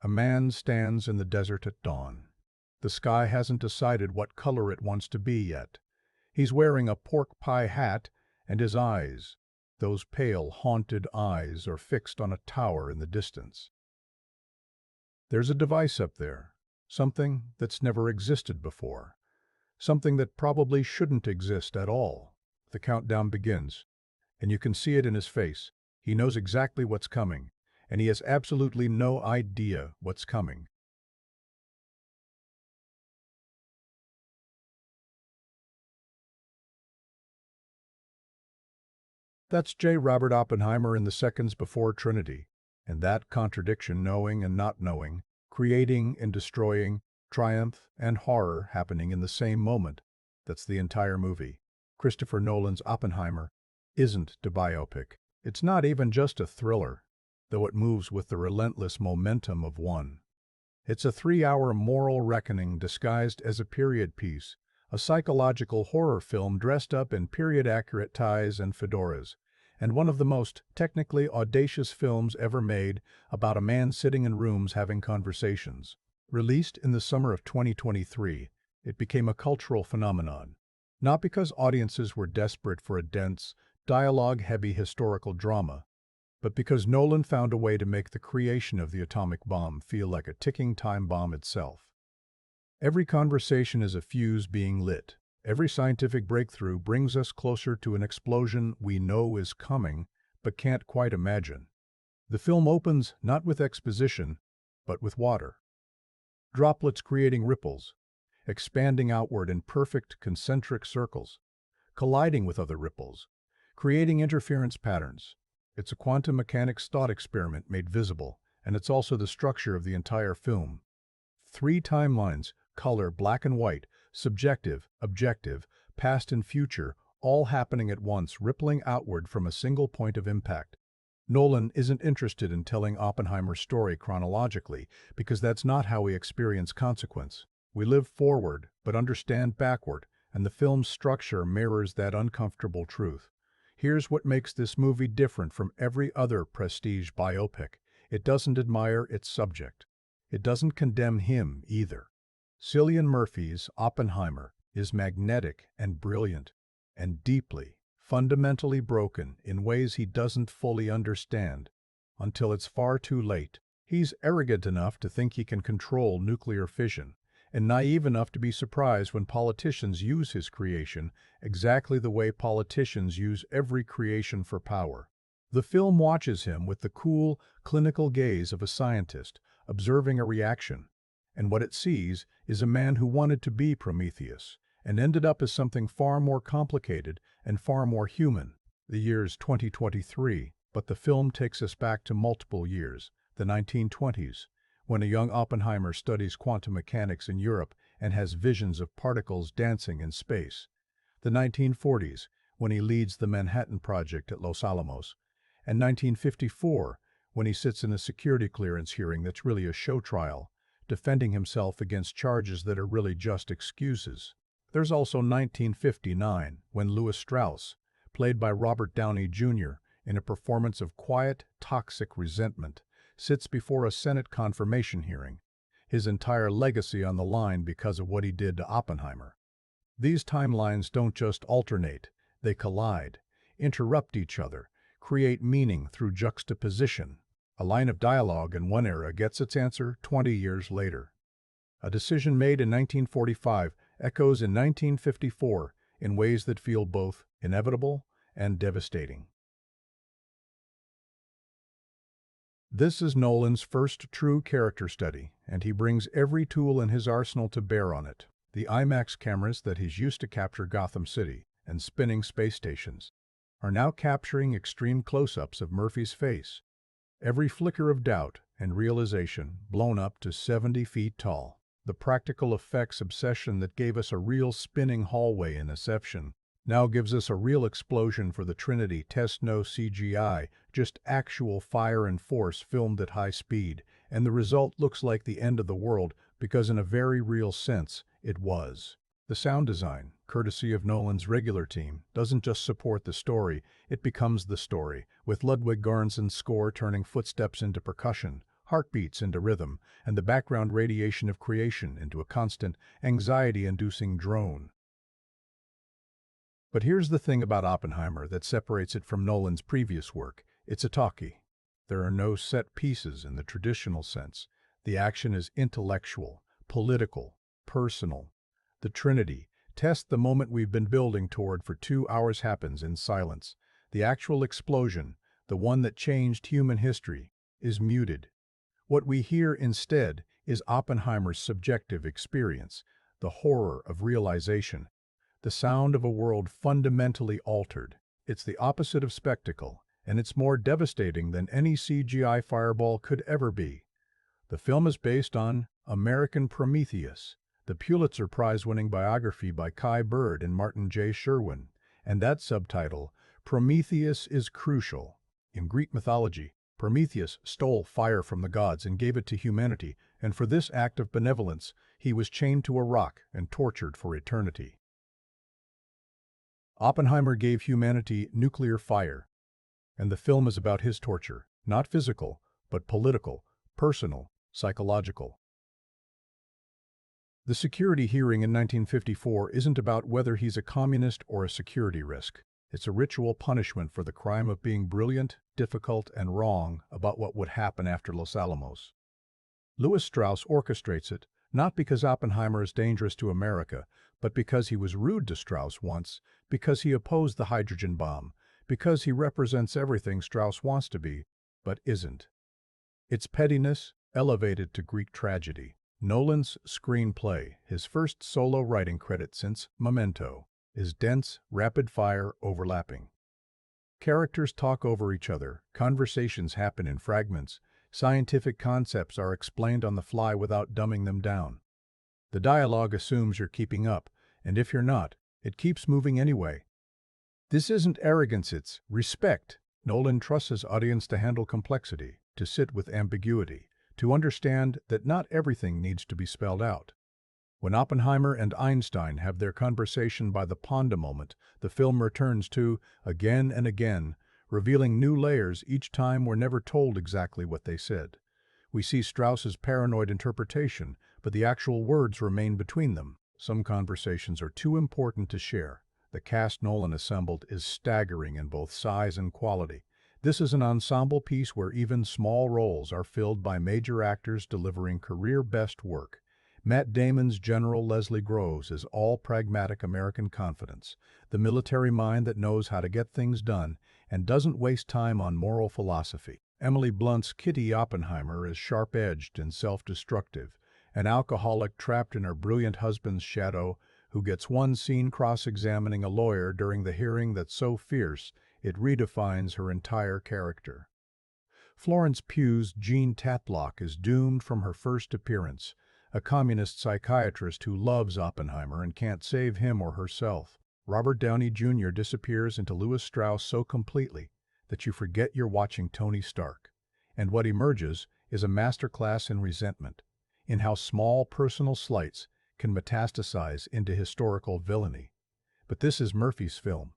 A man stands in the desert at dawn. The sky hasn't decided what color it wants to be yet. He's wearing a pork pie hat, and his eyes, those pale, haunted eyes, are fixed on a tower in the distance. There's a device up there, something that's never existed before, something that probably shouldn't exist at all. The countdown begins, and you can see it in his face. He knows exactly what's coming, and he has absolutely no idea what's coming. That's J. Robert Oppenheimer in the seconds before Trinity, and that contradiction, knowing and not knowing, creating and destroying, triumph and horror happening in the same moment. That's the entire movie. Christopher Nolan's Oppenheimer isn't a biopic. It's not even just a thriller, though it moves with the relentless momentum of one. It's a 3-hour moral reckoning disguised as a period piece, a psychological horror film dressed up in period-accurate ties and fedoras, and one of the most technically audacious films ever made about a man sitting in rooms having conversations. Released in the summer of 2023, it became a cultural phenomenon, not because audiences were desperate for a dense, dialogue-heavy historical drama, but because Nolan found a way to make the creation of the atomic bomb feel like a ticking time bomb itself. Every conversation is a fuse being lit. Every scientific breakthrough brings us closer to an explosion we know is coming, but can't quite imagine. The film opens not with exposition, but with water. Droplets creating ripples, expanding outward in perfect concentric circles, colliding with other ripples, creating interference patterns. It's a quantum mechanics thought experiment made visible, and it's also the structure of the entire film. 3 timelines, color, black and white, subjective, objective, past and future, all happening at once, rippling outward from a single point of impact. Nolan isn't interested in telling Oppenheimer's story chronologically, because that's not how we experience consequence. We live forward, but understand backward, and the film's structure mirrors that uncomfortable truth. Here's what makes this movie different from every other prestige biopic. It doesn't admire its subject. It doesn't condemn him either. Cillian Murphy's Oppenheimer is magnetic and brilliant, and deeply, fundamentally broken in ways he doesn't fully understand until it's far too late. He's arrogant enough to think he can control nuclear fission, and naive enough to be surprised when politicians use his creation exactly the way politicians use every creation for power. The film watches him with the cool, clinical gaze of a scientist, observing a reaction, and what it sees is a man who wanted to be Prometheus, and ended up as something far more complicated and far more human. The year's 2023, but the film takes us back to multiple years, the 1920s, when a young Oppenheimer studies quantum mechanics in Europe and has visions of particles dancing in space. The 1940s, when he leads the Manhattan Project at Los Alamos, and 1954, when he sits in a security clearance hearing that's really a show trial, defending himself against charges that are really just excuses. There's also 1959, when Lewis Strauss, played by Robert Downey Jr., in a performance of quiet, toxic resentment, sits before a Senate confirmation hearing, his entire legacy on the line because of what he did to Oppenheimer. These timelines don't just alternate, they collide, interrupt each other, create meaning through juxtaposition. A line of dialogue in one era gets its answer 20 years later. A decision made in 1945 echoes in 1954 in ways that feel both inevitable and devastating. This is Nolan's first true character study, and he brings every tool in his arsenal to bear on it. The IMAX cameras that he's used to capture Gotham City and spinning space stations are now capturing extreme close-ups of Murphy's face, every flicker of doubt and realization blown up to 70 feet tall. The practical effects obsession that gave us a real spinning hallway in Inception now gives us a real explosion for the Trinity test. No CGI, just actual fire and force filmed at high speed, and the result looks like the end of the world because in a very real sense, it was. The sound design, courtesy of Nolan's regular team, doesn't just support the story, it becomes the story, with Ludwig Göransson's score turning footsteps into percussion, heartbeats into rhythm, and the background radiation of creation into a constant, anxiety-inducing drone. But here's the thing about Oppenheimer that separates it from Nolan's previous work. It's a talkie. There are no set pieces in the traditional sense. The action is intellectual, political, personal. The Trinity, test the moment we've been building toward for 2 hours, happens in silence. The actual explosion, the one that changed human history, is muted. What we hear instead is Oppenheimer's subjective experience, the horror of realization, the sound of a world fundamentally altered. It's the opposite of spectacle, and it's more devastating than any CGI fireball could ever be. The film is based on American Prometheus, the Pulitzer Prize-winning biography by Kai Bird and Martin J. Sherwin, and that subtitle, Prometheus, is crucial. In Greek mythology, Prometheus stole fire from the gods and gave it to humanity, and for this act of benevolence, he was chained to a rock and tortured for eternity. Oppenheimer gave humanity nuclear fire, and the film is about his torture, not physical, but political, personal, psychological. The security hearing in 1954 isn't about whether he's a communist or a security risk. It's a ritual punishment for the crime of being brilliant, difficult, and wrong about what would happen after Los Alamos. Lewis Strauss orchestrates it, not because Oppenheimer is dangerous to America, but because he was rude to Strauss once, because he opposed the hydrogen bomb, because he represents everything Strauss wants to be, but isn't. It's pettiness elevated to Greek tragedy. Nolan's screenplay, his first solo writing credit since Memento, is dense, rapid-fire, overlapping. Characters talk over each other, conversations happen in fragments, scientific concepts are explained on the fly without dumbing them down. The dialogue assumes you're keeping up, and if you're not, it keeps moving anyway. This isn't arrogance, it's respect. Nolan trusts his audience to handle complexity, to sit with ambiguity, to understand that not everything needs to be spelled out. When Oppenheimer and Einstein have their conversation by the Ponda moment, the film returns to, again and again, revealing new layers each time we're never told exactly what they said. We see Strauss's paranoid interpretation, but the actual words remain between them. Some conversations are too important to share. The cast Nolan assembled is staggering in both size and quality. This is an ensemble piece where even small roles are filled by major actors delivering career-best work. Matt Damon's General Leslie Groves is all pragmatic American confidence, the military mind that knows how to get things done and doesn't waste time on moral philosophy. Emily Blunt's Kitty Oppenheimer is sharp-edged and self-destructive, an alcoholic trapped in her brilliant husband's shadow who gets one scene cross-examining a lawyer during the hearing that's so fierce it redefines her entire character. Florence Pugh's Jean Tatlock is doomed from her first appearance, a communist psychiatrist who loves Oppenheimer and can't save him or herself. Robert Downey Jr. disappears into Lewis Strauss so completely that you forget you're watching Tony Stark. And what emerges is a masterclass in resentment, in how small personal slights can metastasize into historical villainy. But this is Murphy's film.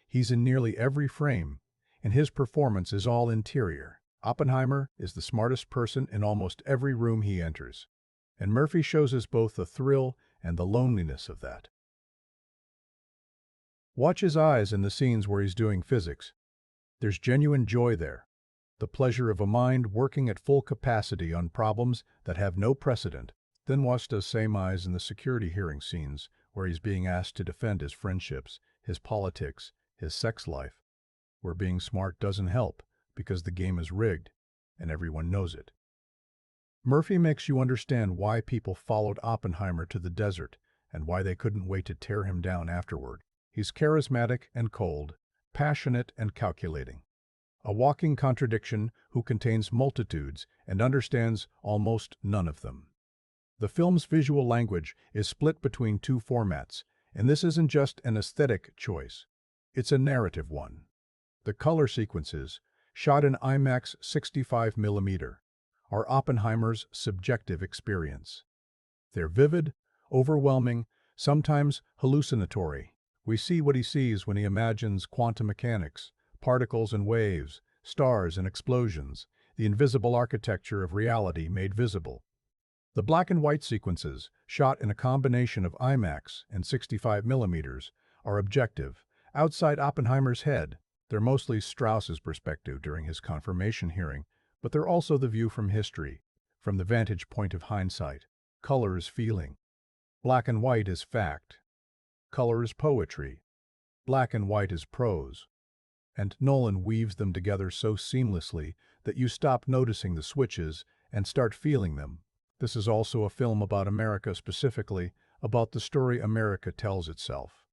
He's in nearly every frame, and his performance is all interior. Oppenheimer is the smartest person in almost every room he enters, and Murphy shows us both the thrill and the loneliness of that. Watch his eyes in the scenes where he's doing physics. There's genuine joy there, the pleasure of a mind working at full capacity on problems that have no precedent. Then watch those same eyes in the security hearing scenes where he's being asked to defend his friendships, his politics, his sex life, where being smart doesn't help because the game is rigged and everyone knows it. Murphy makes you understand why people followed Oppenheimer to the desert and why they couldn't wait to tear him down afterward. He's charismatic and cold, passionate and calculating, a walking contradiction who contains multitudes and understands almost none of them. The film's visual language is split between two formats, and this isn't just an aesthetic choice. It's a narrative one. The color sequences, shot in IMAX 65mm, are Oppenheimer's subjective experience. They're vivid, overwhelming, sometimes hallucinatory. We see what he sees when he imagines quantum mechanics, particles and waves, stars and explosions. the invisible architecture of reality made visible. The black and white sequences, shot in a combination of IMAX and 65mm, are objective. Outside Oppenheimer's head, they're mostly Strauss's perspective during his confirmation hearing, but they're also the view from history, from the vantage point of hindsight. Color is feeling. Black and white is fact. Color is poetry. Black and white is prose. And Nolan weaves them together so seamlessly that you stop noticing the switches and start feeling them. This is also a film about America specifically, about the story America tells itself.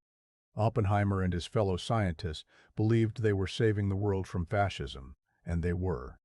Oppenheimer and his fellow scientists believed they were saving the world from fascism, and they were.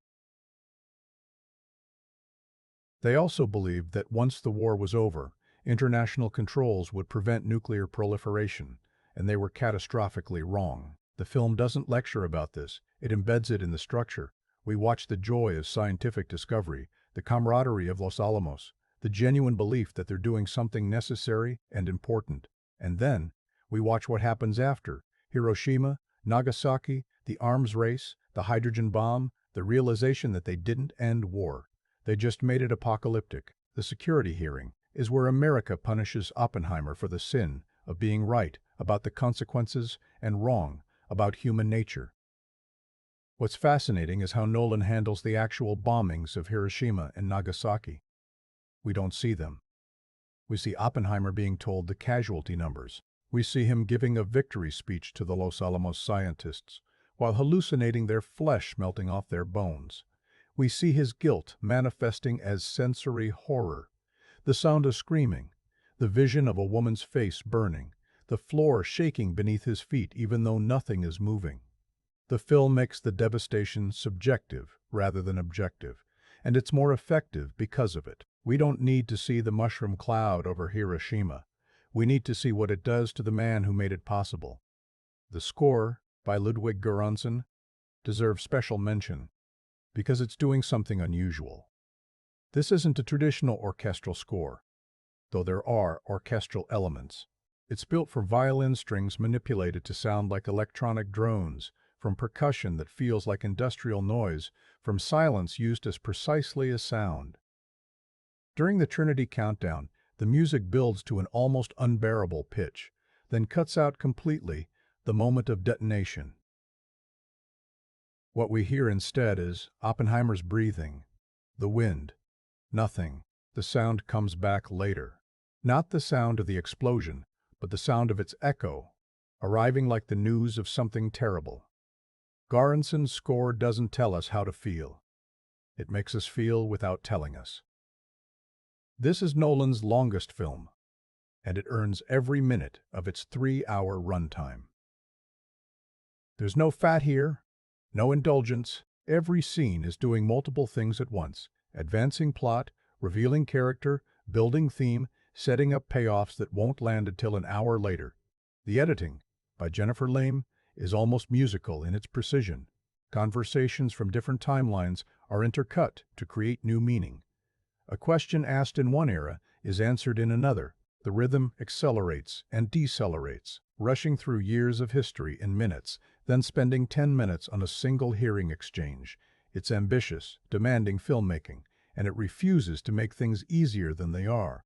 They also believed that once the war was over, international controls would prevent nuclear proliferation, and they were catastrophically wrong. The film doesn't lecture about this, it embeds it in the structure. We watch the joy of scientific discovery, the camaraderie of Los Alamos, the genuine belief that they're doing something necessary and important. And then, we watch what happens after: Hiroshima, Nagasaki, the arms race, the hydrogen bomb, the realization that they didn't end war. They just made it apocalyptic. The security hearing is where America punishes Oppenheimer for the sin of being right about the consequences and wrong about human nature. What's fascinating is how Nolan handles the actual bombings of Hiroshima and Nagasaki. We don't see them. We see Oppenheimer being told the casualty numbers. We see him giving a victory speech to the Los Alamos scientists, while hallucinating their flesh melting off their bones. We see his guilt manifesting as sensory horror. The sound of screaming, the vision of a woman's face burning, the floor shaking beneath his feet even though nothing is moving. The film makes the devastation subjective rather than objective, and it's more effective because of it. We don't need to see the mushroom cloud over Hiroshima. We need to see what it does to the man who made it possible. The score, by Ludwig Göransson, deserves special mention because it's doing something unusual. This isn't a traditional orchestral score, though there are orchestral elements. It's built for violin strings manipulated to sound like electronic drones, from percussion that feels like industrial noise, from silence used as precisely as sound. During the Trinity countdown, the music builds to an almost unbearable pitch, then cuts out completely the moment of detonation. What we hear instead is Oppenheimer's breathing, the wind, nothing. The sound comes back later. Not the sound of the explosion, but the sound of its echo, arriving like the news of something terrible. Göransson's score doesn't tell us how to feel. It makes us feel without telling us. This is Nolan's longest film, and it earns every minute of its 3-hour runtime. There's no fat here, no indulgence. Every scene is doing multiple things at once: advancing plot, revealing character, building theme, setting up payoffs that won't land until an hour later. The editing, by Jennifer Lame, is almost musical in its precision. Conversations from different timelines are intercut to create new meaning. A question asked in one era is answered in another. The rhythm accelerates and decelerates, rushing through years of history in minutes, then spending 10 minutes on a single hearing exchange. It's ambitious, demanding filmmaking, and it refuses to make things easier than they are.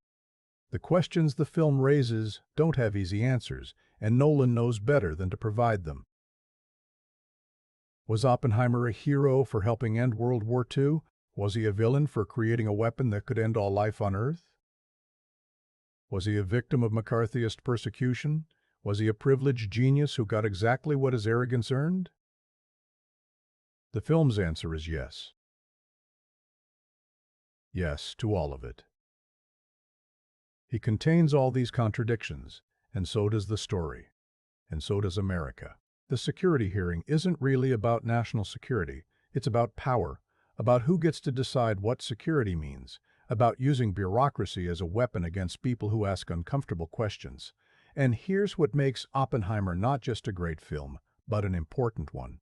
The questions the film raises don't have easy answers, and Nolan knows better than to provide them. Was Oppenheimer a hero for helping end World War II? Was he a villain for creating a weapon that could end all life on Earth? Was he a victim of McCarthyist persecution? Was he a privileged genius who got exactly what his arrogance earned? The film's answer is yes. Yes to all of it. He contains all these contradictions, and so does the story, and so does America. The security hearing isn't really about national security, it's about power, about who gets to decide what security means, about using bureaucracy as a weapon against people who ask uncomfortable questions. And here's what makes Oppenheimer not just a great film, but an important one.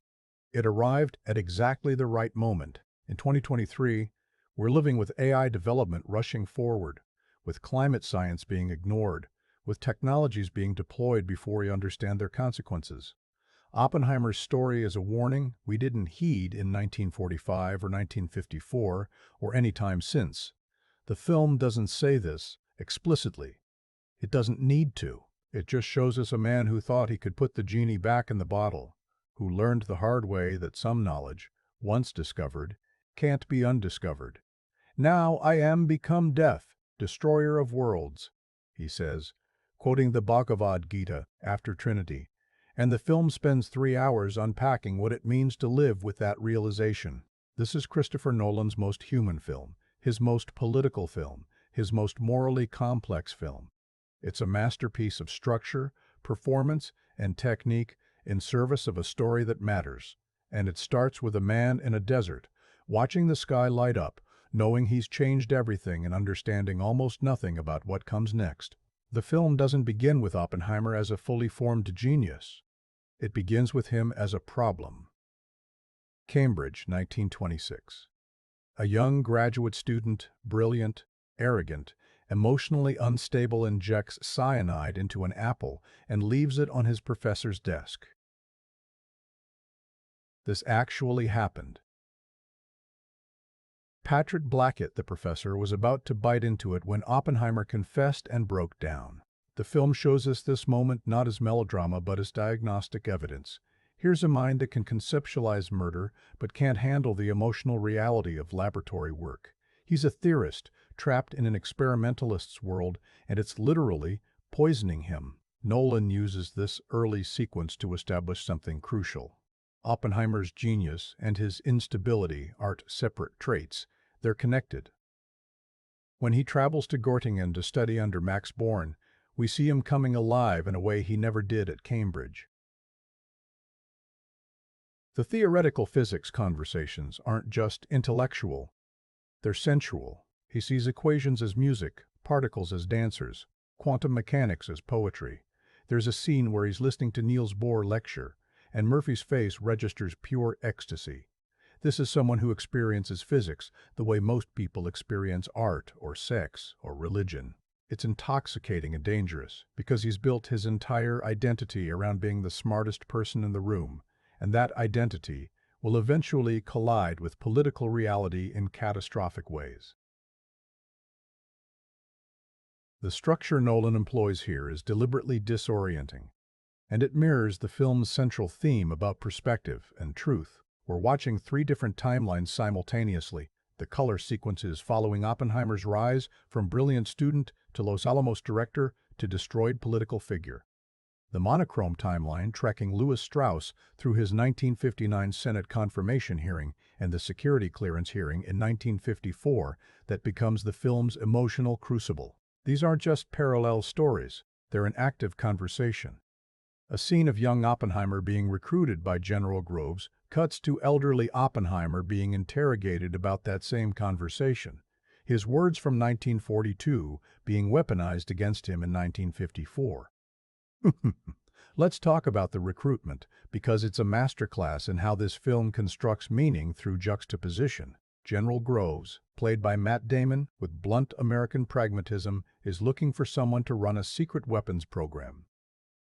It arrived at exactly the right moment. In 2023, we're living with AI development rushing forward, with climate science being ignored, with technologies being deployed before we understand their consequences. Oppenheimer's story is a warning we didn't heed in 1945 or 1954 or any time since. The film doesn't say this explicitly. It doesn't need to. It just shows us a man who thought he could put the genie back in the bottle, who learned the hard way that some knowledge, once discovered, can't be undiscovered. "Now I am become death, destroyer of worlds," he says, quoting the Bhagavad Gita after Trinity, and the film spends 3 hours unpacking what it means to live with that realization. This is Christopher Nolan's most human film, his most political film, his most morally complex film. It's a masterpiece of structure, performance, and technique in service of a story that matters. And it starts with a man in a desert, watching the sky light up, knowing he's changed everything and understanding almost nothing about what comes next. The film doesn't begin with Oppenheimer as a fully formed genius. It begins with him as a problem. Cambridge, 1926. A young graduate student, brilliant, arrogant, emotionally unstable, injects cyanide into an apple and leaves it on his professor's desk. This actually happened. Patrick Blackett, the professor, was about to bite into it when Oppenheimer confessed and broke down. The film shows us this moment not as melodrama but as diagnostic evidence. Here's a mind that can conceptualize murder but can't handle the emotional reality of laboratory work. He's a theorist, trapped in an experimentalist's world, and it's literally poisoning him. Nolan uses this early sequence to establish something crucial. Oppenheimer's genius and his instability aren't separate traits. They're connected. When he travels to Göttingen to study under Max Born, we see him coming alive in a way he never did at Cambridge. The theoretical physics conversations aren't just intellectual, they're sensual. He sees equations as music, particles as dancers, quantum mechanics as poetry. There's a scene where he's listening to Niels Bohr lecture, and Murphy's face registers pure ecstasy. This is someone who experiences physics the way most people experience art or sex or religion. It's intoxicating and dangerous because he's built his entire identity around being the smartest person in the room, and that identity will eventually collide with political reality in catastrophic ways. The structure Nolan employs here is deliberately disorienting, and it mirrors the film's central theme about perspective and truth. We're watching 3 different timelines simultaneously, the color sequences following Oppenheimer's rise from brilliant student to Los Alamos director to destroyed political figure. The monochrome timeline tracking Louis Strauss through his 1959 Senate confirmation hearing and the security clearance hearing in 1954 that becomes the film's emotional crucible. These aren't just parallel stories, they're an active conversation. A scene of young Oppenheimer being recruited by General Groves cuts to elderly Oppenheimer being interrogated about that same conversation, his words from 1942 being weaponized against him in 1954. Let's talk about the recruitment, because it's a masterclass in how this film constructs meaning through juxtaposition. General Groves, played by Matt Damon, with blunt American pragmatism, is looking for someone to run a secret weapons program.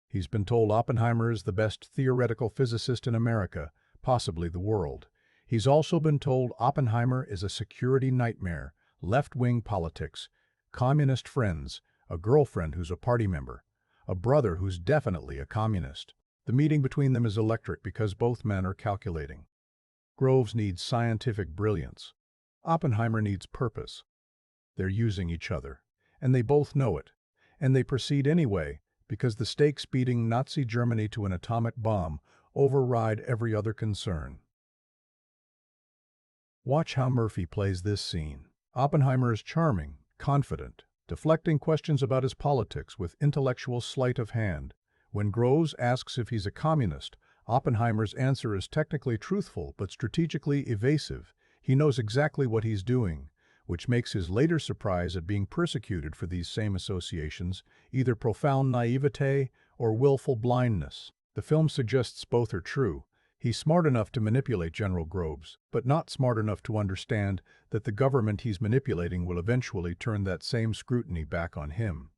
He's been told Oppenheimer is the best theoretical physicist in America, possibly the world. He's also been told Oppenheimer is a security nightmare, left-wing politics, communist friends, a girlfriend who's a party member, a brother who's definitely a communist. The meeting between them is electric because both men are calculating. Groves needs scientific brilliance. Oppenheimer needs purpose. They're using each other, and they both know it. And they proceed anyway, because the stakes beating Nazi Germany to an atomic bomb override every other concern. Watch how Murphy plays this scene. Oppenheimer is charming, confident, deflecting questions about his politics with intellectual sleight of hand. When Groves asks if he's a communist, Oppenheimer's answer is technically truthful but strategically evasive. He knows exactly what he's doing, which makes his later surprise at being persecuted for these same associations either profound naivete or willful blindness. The film suggests both are true. He's smart enough to manipulate General Groves, but not smart enough to understand that the government he's manipulating will eventually turn that same scrutiny back on him.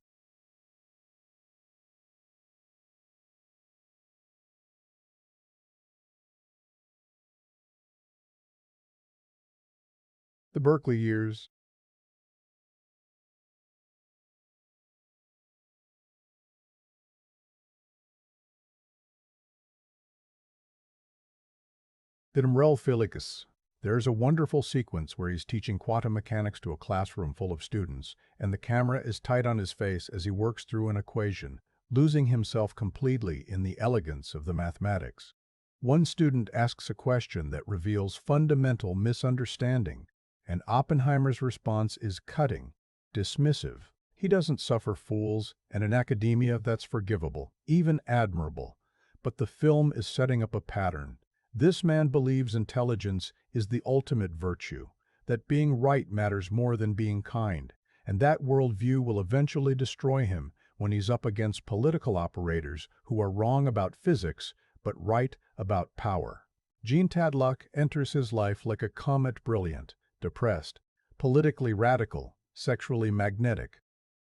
The Berkeley years. The Philicus. There's a wonderful sequence where he's teaching quantum mechanics to a classroom full of students, and the camera is tight on his face as he works through an equation, losing himself completely in the elegance of the mathematics. One student asks a question that reveals fundamental misunderstanding, and Oppenheimer's response is cutting, dismissive. He doesn't suffer fools, and in academia that's forgivable, even admirable. But the film is setting up a pattern. This man believes intelligence is the ultimate virtue, that being right matters more than being kind, and that worldview will eventually destroy him when he's up against political operators who are wrong about physics but right about power. Jean Tadlock enters his life like a comet, brilliant, depressed, politically radical, sexually magnetic.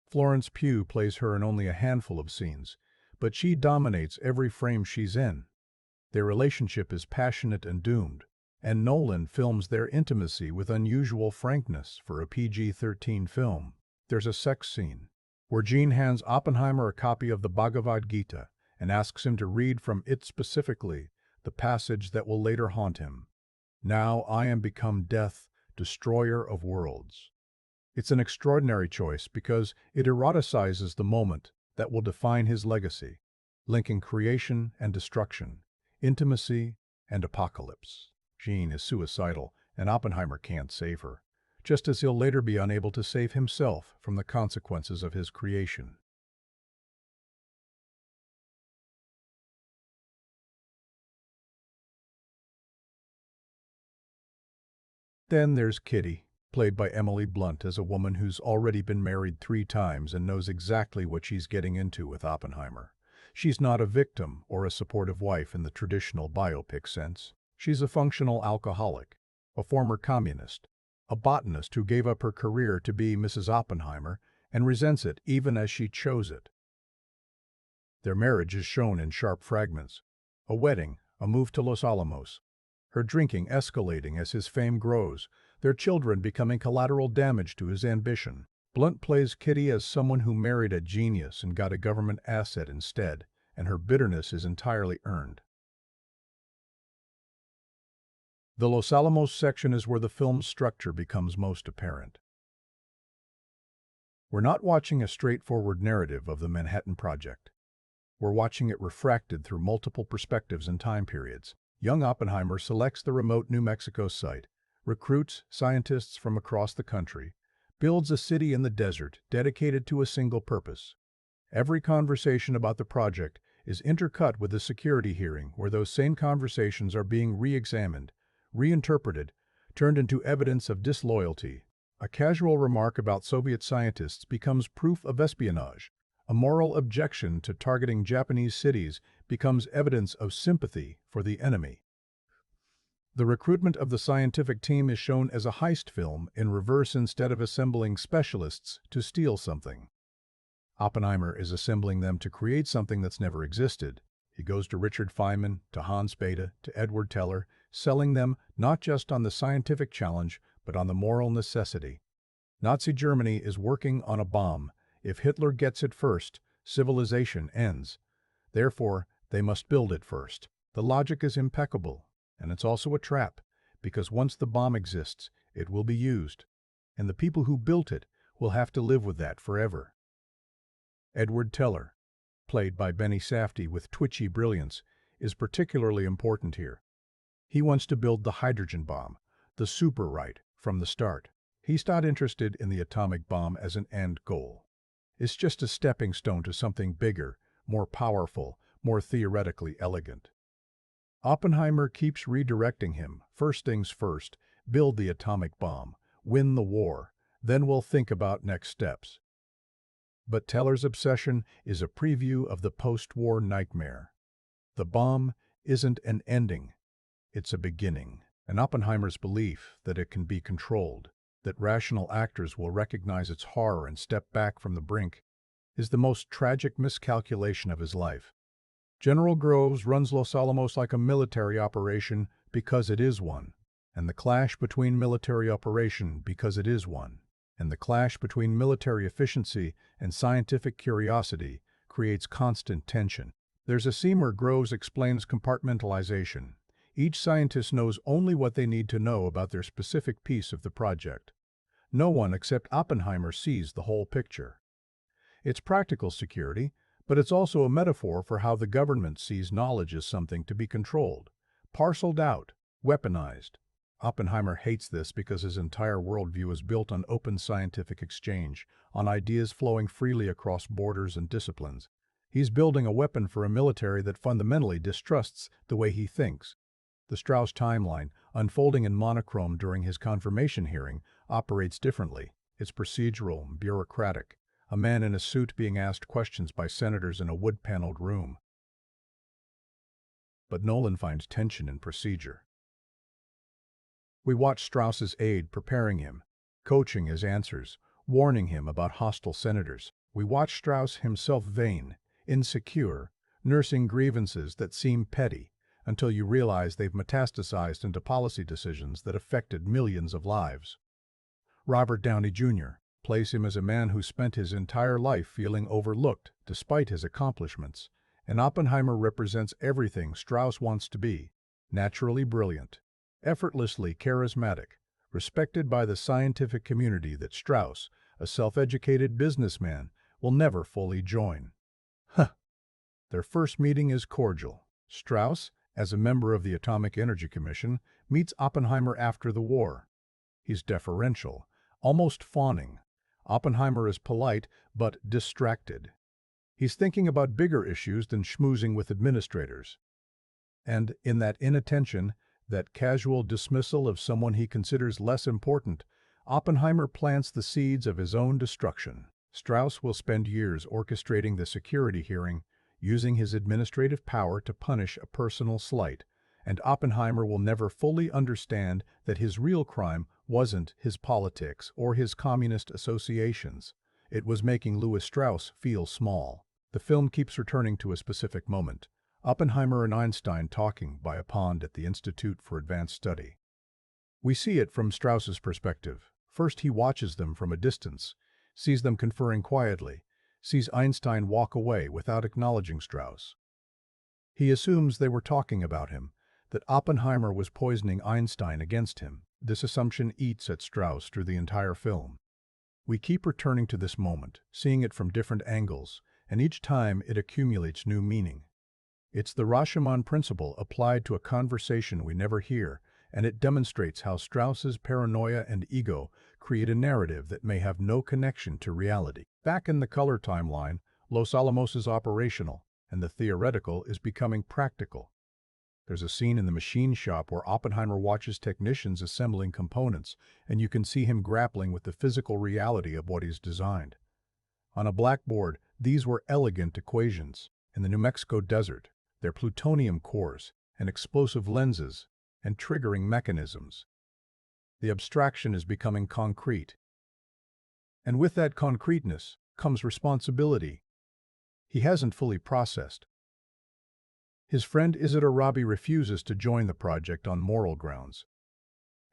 Florence Pugh plays her in only a handful of scenes, but she dominates every frame she's in. Their relationship is passionate and doomed, and Nolan films their intimacy with unusual frankness for a PG-13 film. There's a sex scene where Jean hands Oppenheimer a copy of the Bhagavad Gita and asks him to read from it specifically the passage that will later haunt him. Now I am become death, destroyer of worlds. It's an extraordinary choice because it eroticizes the moment that will define his legacy, linking creation and destruction, intimacy and apocalypse. Jean is suicidal, and Oppenheimer can't save her, just as he'll later be unable to save himself from the consequences of his creation. Then there's Kitty, played by Emily Blunt as a woman who's already been married 3 times and knows exactly what she's getting into with Oppenheimer. She's not a victim or a supportive wife in the traditional biopic sense. She's a functional alcoholic, a former communist, a botanist who gave up her career to be Mrs. Oppenheimer and resents it even as she chose it. Their marriage is shown in sharp fragments. A wedding, a move to Los Alamos, her drinking escalating as his fame grows, their children becoming collateral damage to his ambition. Blunt plays Kitty as someone who married a genius and got a government asset instead, and her bitterness is entirely earned. The Los Alamos section is where the film's structure becomes most apparent. We're not watching a straightforward narrative of the Manhattan Project. We're watching it refracted through multiple perspectives and time periods. Young Oppenheimer selects the remote New Mexico site, recruits scientists from across the country, builds a city in the desert dedicated to a single purpose. Every conversation about the project is intercut with a security hearing where those same conversations are being re-examined, reinterpreted, turned into evidence of disloyalty. A casual remark about Soviet scientists becomes proof of espionage. A moral objection to targeting Japanese cities becomes evidence of sympathy for the enemy. The recruitment of the scientific team is shown as a heist film in reverse instead of assembling specialists to steal something. Oppenheimer is assembling them to create something that's never existed. He goes to Richard Feynman, to Hans Bethe, to Edward Teller, selling them not just on the scientific challenge, but on the moral necessity. Nazi Germany is working on a bomb. If Hitler gets it first, civilization ends. Therefore, they must build it first. The logic is impeccable, and it's also a trap, because once the bomb exists, it will be used, and the people who built it will have to live with that forever. Edward Teller, played by Benny Safdie with twitchy brilliance, is particularly important here. He wants to build the hydrogen bomb, the super right, from the start. He's not interested in the atomic bomb as an end goal. It's just a stepping stone to something bigger, more powerful, more theoretically elegant. Oppenheimer keeps redirecting him. First things first, build the atomic bomb, win the war, then we'll think about next steps. But Teller's obsession is a preview of the post-war nightmare. The bomb isn't an ending, it's a beginning. And Oppenheimer's belief that it can be controlled, that rational actors will recognize its horror and step back from the brink, is the most tragic miscalculation of his life. General Groves runs Los Alamos like a military operation because it is one, and the clash between military operation, because it is one, and the clash between military efficiency and scientific curiosity creates constant tension. There's a scene where Groves explains compartmentalization. Each scientist knows only what they need to know about their specific piece of the project. No one except Oppenheimer sees the whole picture. It's practical security, but it's also a metaphor for how the government sees knowledge as something to be controlled, parceled out, weaponized. Oppenheimer hates this because his entire worldview is built on open scientific exchange, on ideas flowing freely across borders and disciplines. He's building a weapon for a military that fundamentally distrusts the way he thinks. The Strauss timeline, unfolding in monochrome during his confirmation hearing, operates differently. It's procedural and bureaucratic. A man in a suit being asked questions by senators in a wood-paneled room. But Nolan finds tension in procedure. We watch Strauss's aide preparing him, coaching his answers, warning him about hostile senators. We watch Strauss himself vain, insecure, nursing grievances that seem petty, until you realize they've metastasized into policy decisions that affected millions of lives. Robert Downey Jr. plays him as a man who spent his entire life feeling overlooked despite his accomplishments, and Oppenheimer represents everything Strauss wants to be: naturally brilliant, effortlessly charismatic, respected by the scientific community that Strauss, a self-educated businessman, will never fully join. Their first meeting is cordial. Strauss, as a member of the Atomic Energy Commission, meets Oppenheimer after the war. He's deferential, almost fawning. Oppenheimer is polite, but distracted. He's thinking about bigger issues than schmoozing with administrators. And in that inattention, that casual dismissal of someone he considers less important, Oppenheimer plants the seeds of his own destruction. Strauss will spend years orchestrating the security hearing, using his administrative power to punish a personal slight, and Oppenheimer will never fully understand that his real crime wasn't his politics or his communist associations. It was making Louis Strauss feel small. The film keeps returning to a specific moment: Oppenheimer and Einstein talking by a pond at the Institute for Advanced Study. We see it from Strauss's perspective. First, he watches them from a distance, sees them conferring quietly, sees Einstein walk away without acknowledging Strauss. He assumes they were talking about him, that Oppenheimer was poisoning Einstein against him. This assumption eats at Strauss through the entire film. We keep returning to this moment, seeing it from different angles, and each time it accumulates new meaning. It's the Rashomon principle applied to a conversation we never hear, and it demonstrates how Strauss's paranoia and ego create a narrative that may have no connection to reality. Back in the color timeline, Los Alamos is operational, and the theoretical is becoming practical. There's a scene in the machine shop where Oppenheimer watches technicians assembling components, and you can see him grappling with the physical reality of what he's designed. On a blackboard, these were elegant equations. In the New Mexico desert, they're plutonium cores and explosive lenses and triggering mechanisms. The abstraction is becoming concrete. And with that concreteness comes responsibility. He hasn't fully processed. His friend Isidore Rabi refuses to join the project on moral grounds.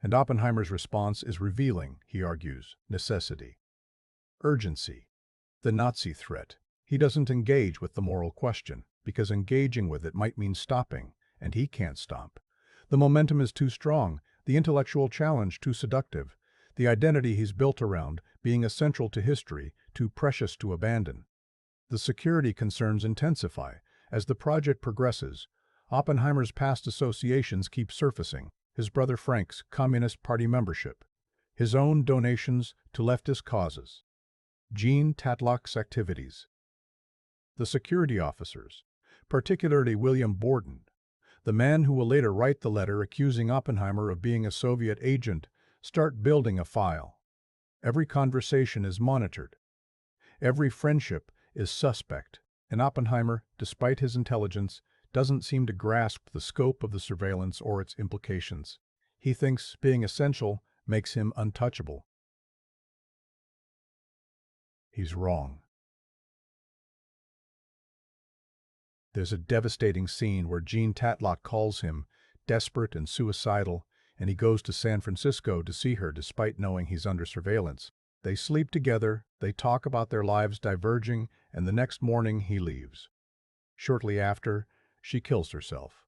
And Oppenheimer's response is revealing, he argues: necessity, urgency, the Nazi threat. He doesn't engage with the moral question, because engaging with it might mean stopping, and he can't stop. The momentum is too strong, the intellectual challenge too seductive, the identity he's built around being essential to history, too precious to abandon. The security concerns intensify. As the project progresses, Oppenheimer's past associations keep surfacing: his brother Frank's Communist Party membership, his own donations to leftist causes, Jean Tatlock's activities. The security officers, particularly William Borden, the man who will later write the letter accusing Oppenheimer of being a Soviet agent, start building a file. Every conversation is monitored. Every friendship is suspect. And Oppenheimer, despite his intelligence, doesn't seem to grasp the scope of the surveillance or its implications. He thinks being essential makes him untouchable. He's wrong. There's a devastating scene where Jean Tatlock calls him desperate and suicidal, and he goes to San Francisco to see her despite knowing he's under surveillance. They sleep together, they talk about their lives diverging, and the next morning he leaves. Shortly after, she kills herself.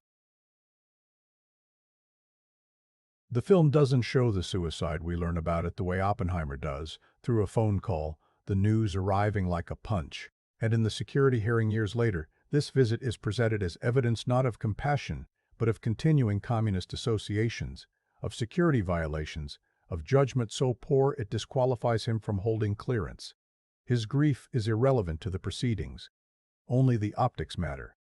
The film doesn't show the suicide. We learn about it the way Oppenheimer does, through a phone call, the news arriving like a punch. And in the security hearing years later, this visit is presented as evidence not of compassion, but of continuing communist associations, of security violations, of judgment so poor it disqualifies him from holding clearance. His grief is irrelevant to the proceedings. Only the optics matter.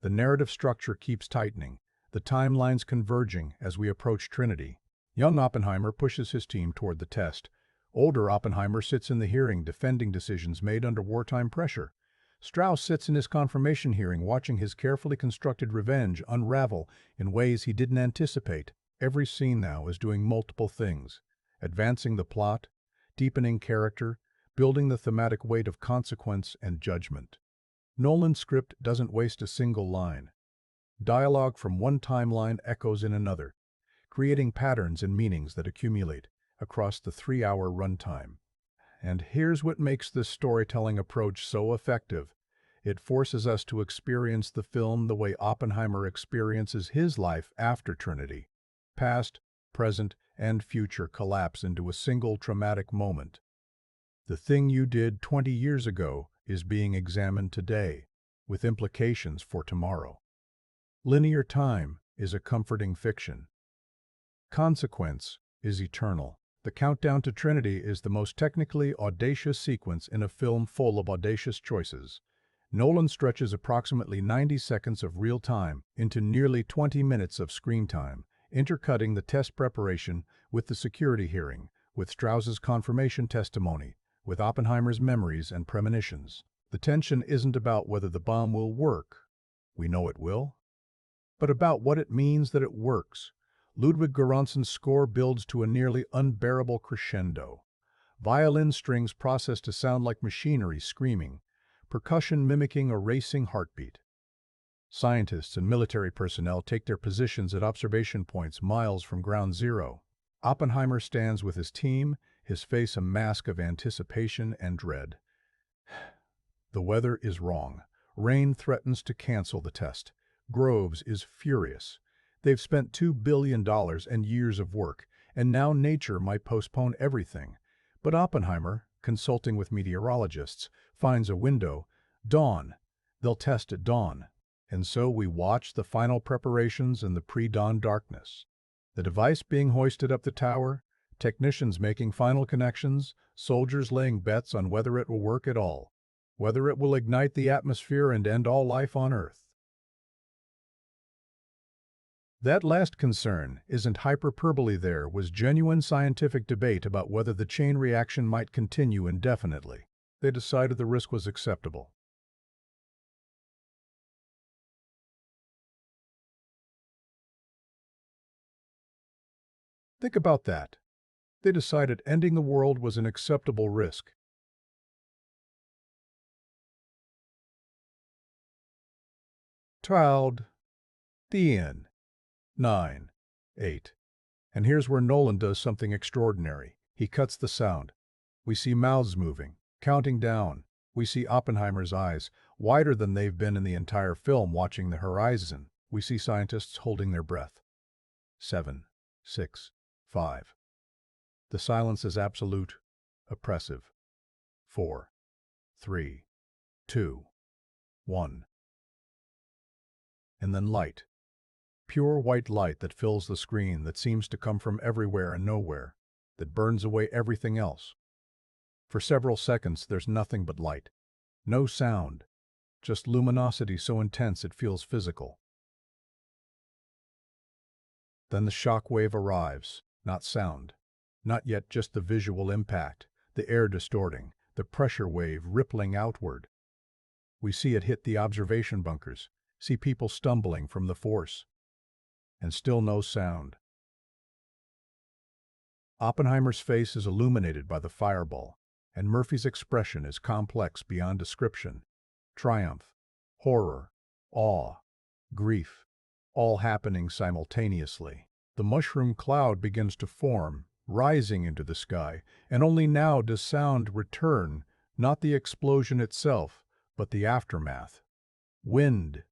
The narrative structure keeps tightening, the timelines converging as we approach Trinity. Young Oppenheimer pushes his team toward the test. Older Oppenheimer sits in the hearing defending decisions made under wartime pressure. Strauss sits in his confirmation hearing watching his carefully constructed revenge unravel in ways he didn't anticipate. Every scene now is doing multiple things: advancing the plot, deepening character, building the thematic weight of consequence and judgment. Nolan's script doesn't waste a single line. Dialogue from one timeline echoes in another, creating patterns and meanings that accumulate across the 3-hour runtime. And here's what makes this storytelling approach so effective. It forces us to experience the film the way Oppenheimer experiences his life after Trinity. Past, present, and future collapse into a single traumatic moment. The thing you did 20 years ago is being examined today, with implications for tomorrow. Linear time is a comforting fiction. Consequence is eternal. The countdown to Trinity is the most technically audacious sequence in a film full of audacious choices. Nolan stretches approximately 90 seconds of real time into nearly 20 minutes of screen time, intercutting the test preparation with the security hearing, with Strauss's confirmation testimony, with Oppenheimer's memories and premonitions. The tension isn't about whether the bomb will work. We know it will. But about what it means that it works. Ludwig Göransson's score builds to a nearly unbearable crescendo. Violin strings processed to sound like machinery screaming, percussion mimicking a racing heartbeat. Scientists and military personnel take their positions at observation points miles from ground zero. Oppenheimer stands with his team, his face a mask of anticipation and dread. The weather is wrong. Rain threatens to cancel the test. Groves is furious. They've spent $2 billion and years of work, and now nature might postpone everything. But Oppenheimer, consulting with meteorologists, finds a window. Dawn. They'll test at dawn. And so we watch the final preparations in the pre-dawn darkness. The device being hoisted up the tower, technicians making final connections, soldiers laying bets on whether it will work at all, whether it will ignite the atmosphere and end all life on Earth. That last concern isn't hyperbole. There was genuine scientific debate about whether the chain reaction might continue indefinitely. They decided the risk was acceptable. Think about that. They decided ending the world was an acceptable risk. Child. The end. 9. 8. And here's where Nolan does something extraordinary. He cuts the sound. We see mouths moving, counting down. We see Oppenheimer's eyes, wider than they've been in the entire film, watching the horizon. We see scientists holding their breath. 7. 6. 5. The silence is absolute, oppressive. 4. 3. 2. 1. And then light. Pure white light that fills the screen, that seems to come from everywhere and nowhere, that burns away everything else. For several seconds, there's nothing but light. No sound, just luminosity so intense it feels physical. Then the shock wave arrives, not sound, not yet just the visual impact, the air distorting, the pressure wave rippling outward. We see it hit the observation bunkers, see people stumbling from the force. And still no sound. Oppenheimer's face is illuminated by the fireball, and Murphy's expression is complex beyond description. Triumph, horror, awe, grief, all happening simultaneously. The mushroom cloud begins to form, rising into the sky, and only now does sound return, not the explosion itself, but the aftermath. Wind,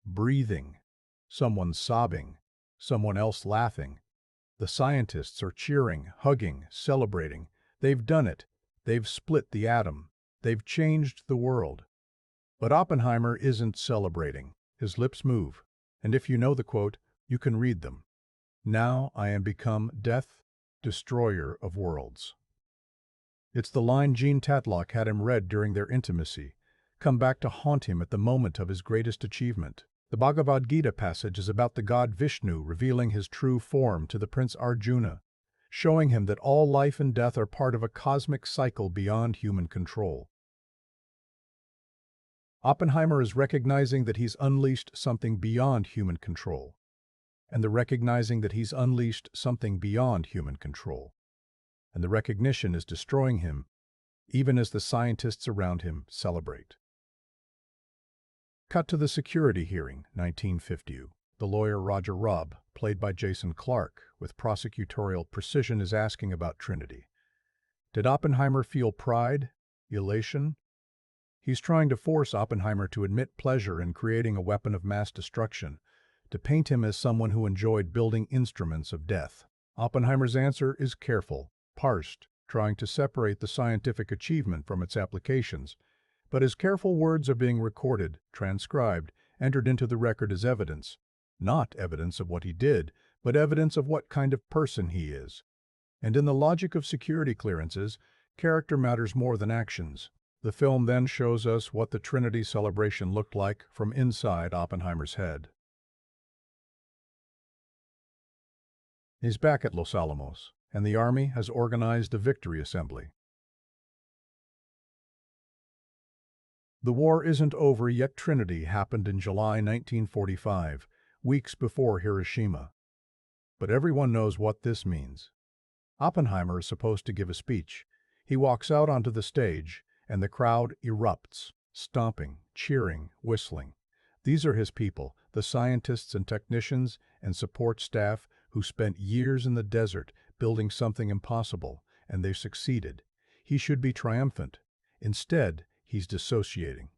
breathing, someone sobbing, someone else laughing. The scientists are cheering, hugging, celebrating. They've done it. They've split the atom. They've changed the world. But Oppenheimer isn't celebrating. His lips move. And if you know the quote, you can read them. Now I am become death, destroyer of worlds. It's the line Jean Tatlock had him read during their intimacy, come back to haunt him at the moment of his greatest achievement. The Bhagavad Gita passage is about the god Vishnu revealing his true form to the prince Arjuna, showing him that all life and death are part of a cosmic cycle beyond human control. Oppenheimer is recognizing that he's unleashed something beyond human control, and the recognizing that he's unleashed something beyond human control, and the recognition is destroying him, even as the scientists around him celebrate. Cut to the security hearing, 1950. The lawyer Roger Robb, played by Jason Clarke, with prosecutorial precision is asking about Trinity. Did Oppenheimer feel pride, elation? He's trying to force Oppenheimer to admit pleasure in creating a weapon of mass destruction, to paint him as someone who enjoyed building instruments of death. Oppenheimer's answer is careful, parsed, trying to separate the scientific achievement from its applications, but his careful words are being recorded, transcribed, entered into the record as evidence, not evidence of what he did, but evidence of what kind of person he is. And in the logic of security clearances, character matters more than actions. The film then shows us what the Trinity celebration looked like from inside Oppenheimer's head. He's back at Los Alamos, and the Army has organized a victory assembly. The war isn't over yet. Trinity happened in July 1945, weeks before Hiroshima. But everyone knows what this means. Oppenheimer is supposed to give a speech. He walks out onto the stage, and the crowd erupts, stomping, cheering, whistling. These are his people, the scientists and technicians and support staff who spent years in the desert building something impossible, and they've succeeded. He should be triumphant. Instead, he's dissociating.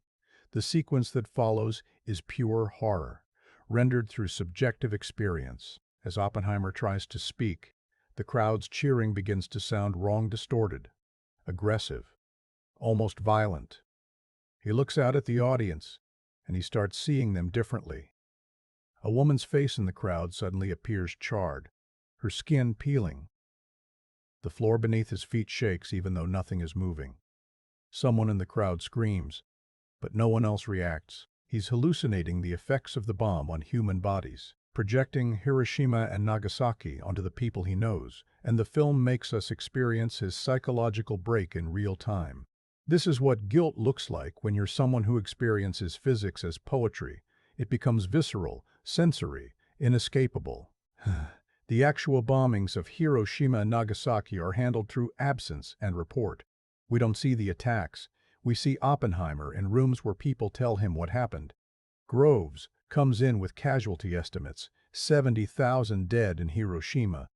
The sequence that follows is pure horror, rendered through subjective experience. As Oppenheimer tries to speak, the crowd's cheering begins to sound wrong, distorted, aggressive, almost violent. He looks out at the audience, and he starts seeing them differently. A woman's face in the crowd suddenly appears charred, her skin peeling. The floor beneath his feet shakes even though nothing is moving. Someone in the crowd screams, but no one else reacts. He's hallucinating the effects of the bomb on human bodies, projecting Hiroshima and Nagasaki onto the people he knows, and the film makes us experience his psychological break in real time. This is what guilt looks like when you're someone who experiences physics as poetry. It becomes visceral, sensory, inescapable. The actual bombings of Hiroshima and Nagasaki are handled through absence and report. We don't see the attacks. We see Oppenheimer in rooms where people tell him what happened. Groves comes in with casualty estimates, 70,000 dead in Hiroshima.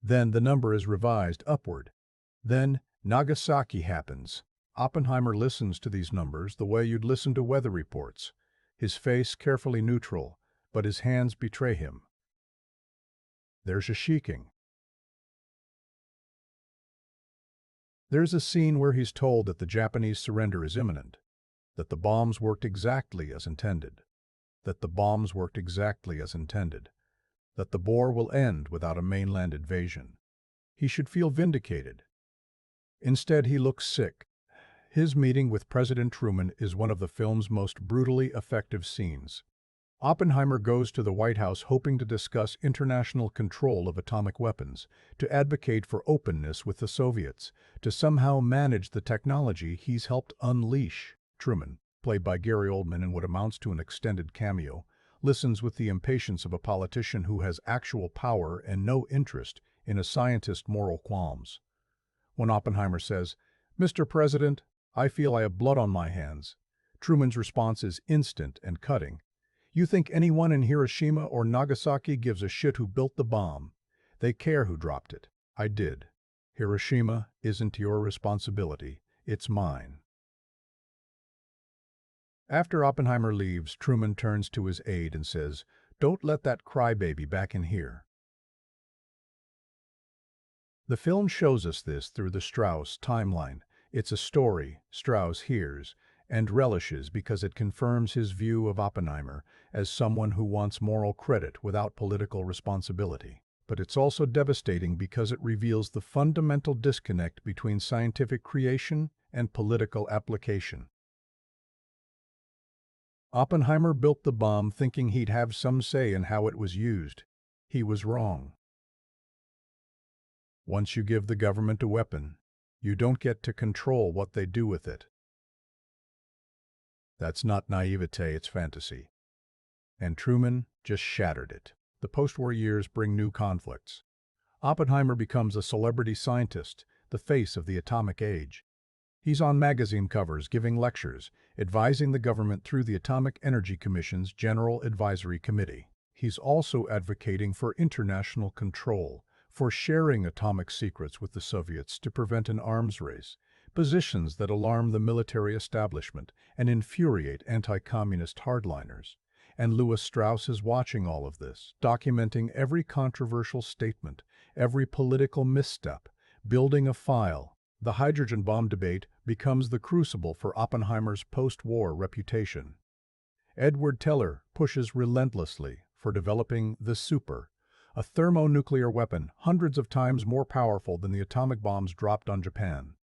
Then the number is revised upward. Then Nagasaki happens. Oppenheimer listens to these numbers the way you'd listen to weather reports. His face carefully neutral, but his hands betray him. There's a shaking. There's a scene where he's told that the Japanese surrender is imminent, that the bombs worked exactly as intended, that the bombs worked exactly as intended, that the war will end without a mainland invasion. He should feel vindicated. Instead, he looks sick. His meeting with President Truman is one of the film's most brutally effective scenes. Oppenheimer goes to the White House hoping to discuss international control of atomic weapons, to advocate for openness with the Soviets, to somehow manage the technology he's helped unleash. Truman, played by Gary Oldman in what amounts to an extended cameo, listens with the impatience of a politician who has actual power and no interest in a scientist's moral qualms. When Oppenheimer says, "Mr. President, I feel I have blood on my hands," Truman's response is instant and cutting. "You think anyone in Hiroshima or Nagasaki gives a shit who built the bomb? They care who dropped it. I did. Hiroshima isn't your responsibility. It's mine. After Oppenheimer leaves, Truman turns to his aide and says, "Don't let that crybaby back in here." The film shows us this through the Strauss timeline. It's a story Strauss hears and relishes because it confirms his view of Oppenheimer as someone who wants moral credit without political responsibility. But it's also devastating because it reveals the fundamental disconnect between scientific creation and political application. Oppenheimer built the bomb thinking he'd have some say in how it was used. He was wrong. Once you give the government a weapon, you don't get to control what they do with it. That's not naivete, it's fantasy. And Truman just shattered it. The post-war years bring new conflicts. Oppenheimer becomes a celebrity scientist, the face of the atomic age. He's on magazine covers giving lectures, advising the government through the Atomic Energy Commission's General Advisory Committee. He's also advocating for international control, for sharing atomic secrets with the Soviets to prevent an arms race, positions that alarm the military establishment and infuriate anti-communist hardliners. And Lewis Strauss is watching all of this, documenting every controversial statement, every political misstep, building a file. The hydrogen bomb debate becomes the crucible for Oppenheimer's post-war reputation. Edward Teller pushes relentlessly for developing the super, a thermonuclear weapon hundreds of times more powerful than the atomic bombs dropped on Japan.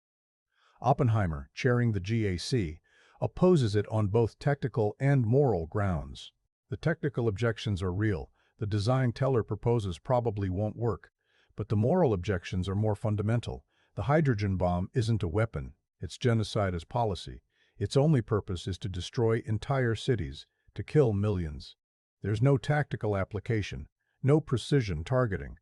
Oppenheimer, chairing the GAC, opposes it on both technical and moral grounds. The technical objections are real. The design Teller proposes probably won't work. But the moral objections are more fundamental. The hydrogen bomb isn't a weapon. It's genocide as policy. Its only purpose is to destroy entire cities, to kill millions. There's no tactical application, no precision targeting.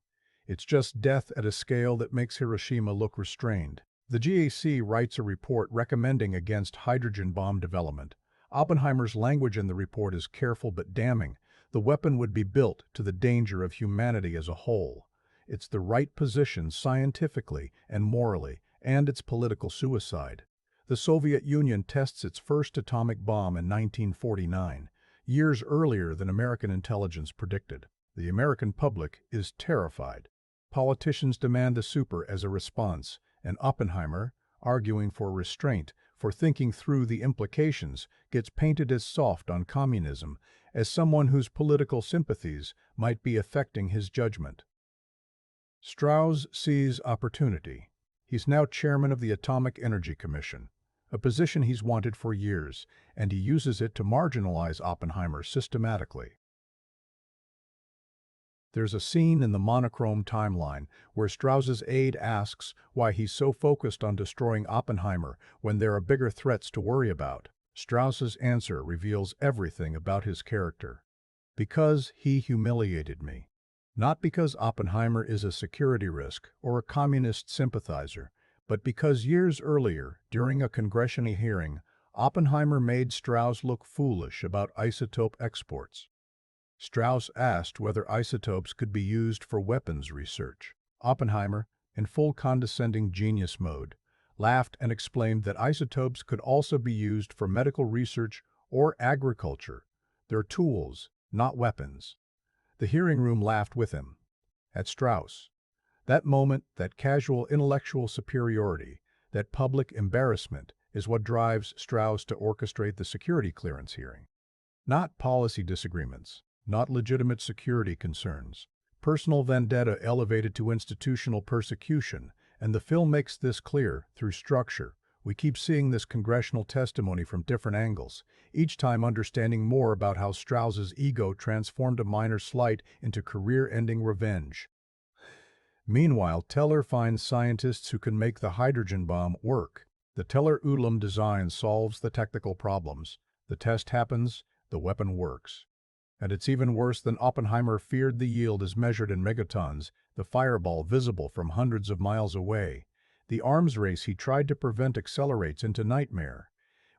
It's just death at a scale that makes Hiroshima look restrained. The GAC writes a report recommending against hydrogen bomb development. Oppenheimer's language in the report is careful but damning. The weapon would be built to the danger of humanity as a whole. It's the right position scientifically and morally, and it's political suicide. The Soviet Union tests its first atomic bomb in 1949, years earlier than American intelligence predicted. The American public is terrified. Politicians demand the super as a response, and Oppenheimer, arguing for restraint, for thinking through the implications, gets painted as soft on communism, as someone whose political sympathies might be affecting his judgment. Strauss sees opportunity. He's now chairman of the Atomic Energy Commission, a position he's wanted for years, and he uses it to marginalize Oppenheimer systematically. There's a scene in the monochrome timeline where Strauss's aide asks why he's so focused on destroying Oppenheimer when there are bigger threats to worry about. Strauss's answer reveals everything about his character. Because he humiliated me. Not because Oppenheimer is a security risk or a communist sympathizer, but because years earlier, during a congressional hearing, Oppenheimer made Strauss look foolish about isotope exports. Strauss asked whether isotopes could be used for weapons research. Oppenheimer, in full condescending genius mode, laughed and explained that isotopes could also be used for medical research or agriculture. They're tools, not weapons. The hearing room laughed with him. At Strauss. That moment, that casual intellectual superiority, that public embarrassment is what drives Strauss to orchestrate the security clearance hearing. Not policy disagreements, not legitimate security concerns. Personal vendetta elevated to institutional persecution, and the film makes this clear through structure. We keep seeing this congressional testimony from different angles, each time understanding more about how Strauss's ego transformed a minor slight into career-ending revenge. Meanwhile, Teller finds scientists who can make the hydrogen bomb work. The Teller-Ulam design solves the technical problems. The test happens, the weapon works. And it's even worse than Oppenheimer feared. The yield is measured in megatons, the fireball visible from hundreds of miles away. The arms race he tried to prevent accelerates into nightmare.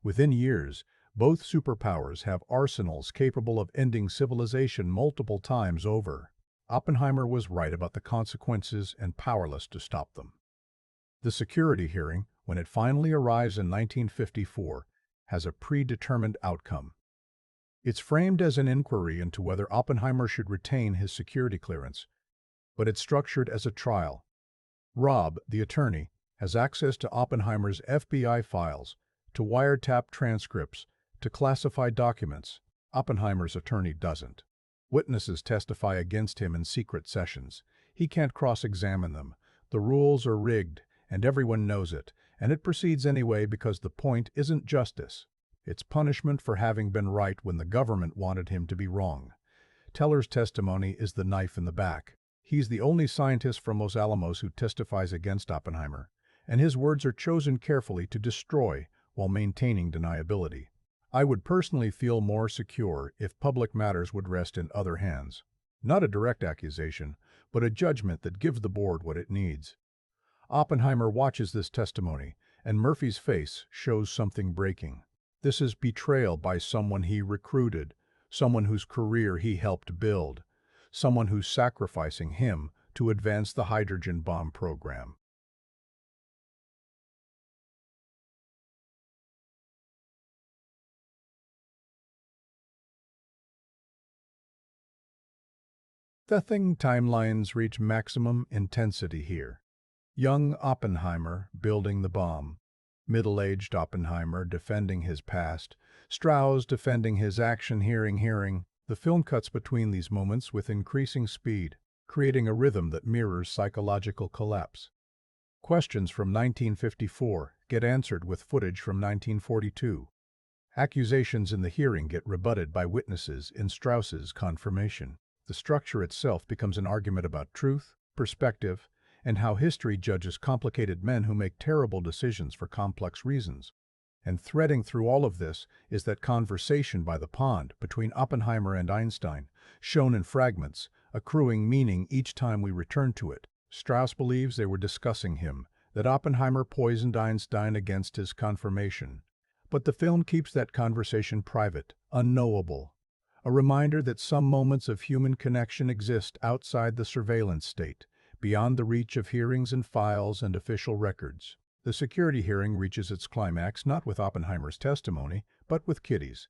Within years, both superpowers have arsenals capable of ending civilization multiple times over. Oppenheimer was right about the consequences and powerless to stop them. The security hearing, when it finally arrives in 1954, has a predetermined outcome. It's framed as an inquiry into whether Oppenheimer should retain his security clearance, but it's structured as a trial. Rob, the attorney, has access to Oppenheimer's FBI files, to wiretap transcripts, to classified documents. Oppenheimer's attorney doesn't. Witnesses testify against him in secret sessions. He can't cross-examine them. The rules are rigged, and everyone knows it, and it proceeds anyway because the point isn't justice. It's punishment for having been right when the government wanted him to be wrong. Teller's testimony is the knife in the back. He's the only scientist from Los Alamos who testifies against Oppenheimer, and his words are chosen carefully to destroy while maintaining deniability. I would personally feel more secure if public matters would rest in other hands. Not a direct accusation, but a judgment that gives the board what it needs. Oppenheimer watches this testimony, and Murphy's face shows something breaking. This is betrayal by someone he recruited, someone whose career he helped build, someone who's sacrificing him to advance the hydrogen bomb program. The thing timelines reach maximum intensity here. Young Oppenheimer building the bomb, middle-aged Oppenheimer defending his past, Strauss defending his action hearing. The film cuts between these moments with increasing speed, creating a rhythm that mirrors psychological collapse. Questions from 1954 get answered with footage from 1942. Accusations in the hearing get rebutted by witnesses in Strauss's confirmation. The structure itself becomes an argument about truth, perspective, and how history judges complicated men who make terrible decisions for complex reasons. And threading through all of this is that conversation by the pond between Oppenheimer and Einstein, shown in fragments, accruing meaning each time we return to it. Strauss believes they were discussing him, that Oppenheimer poisoned Einstein against his confirmation. But the film keeps that conversation private, unknowable. A reminder that some moments of human connection exist outside the surveillance state, beyond the reach of hearings and files and official records. The security hearing reaches its climax not with Oppenheimer's testimony, but with Kitty's.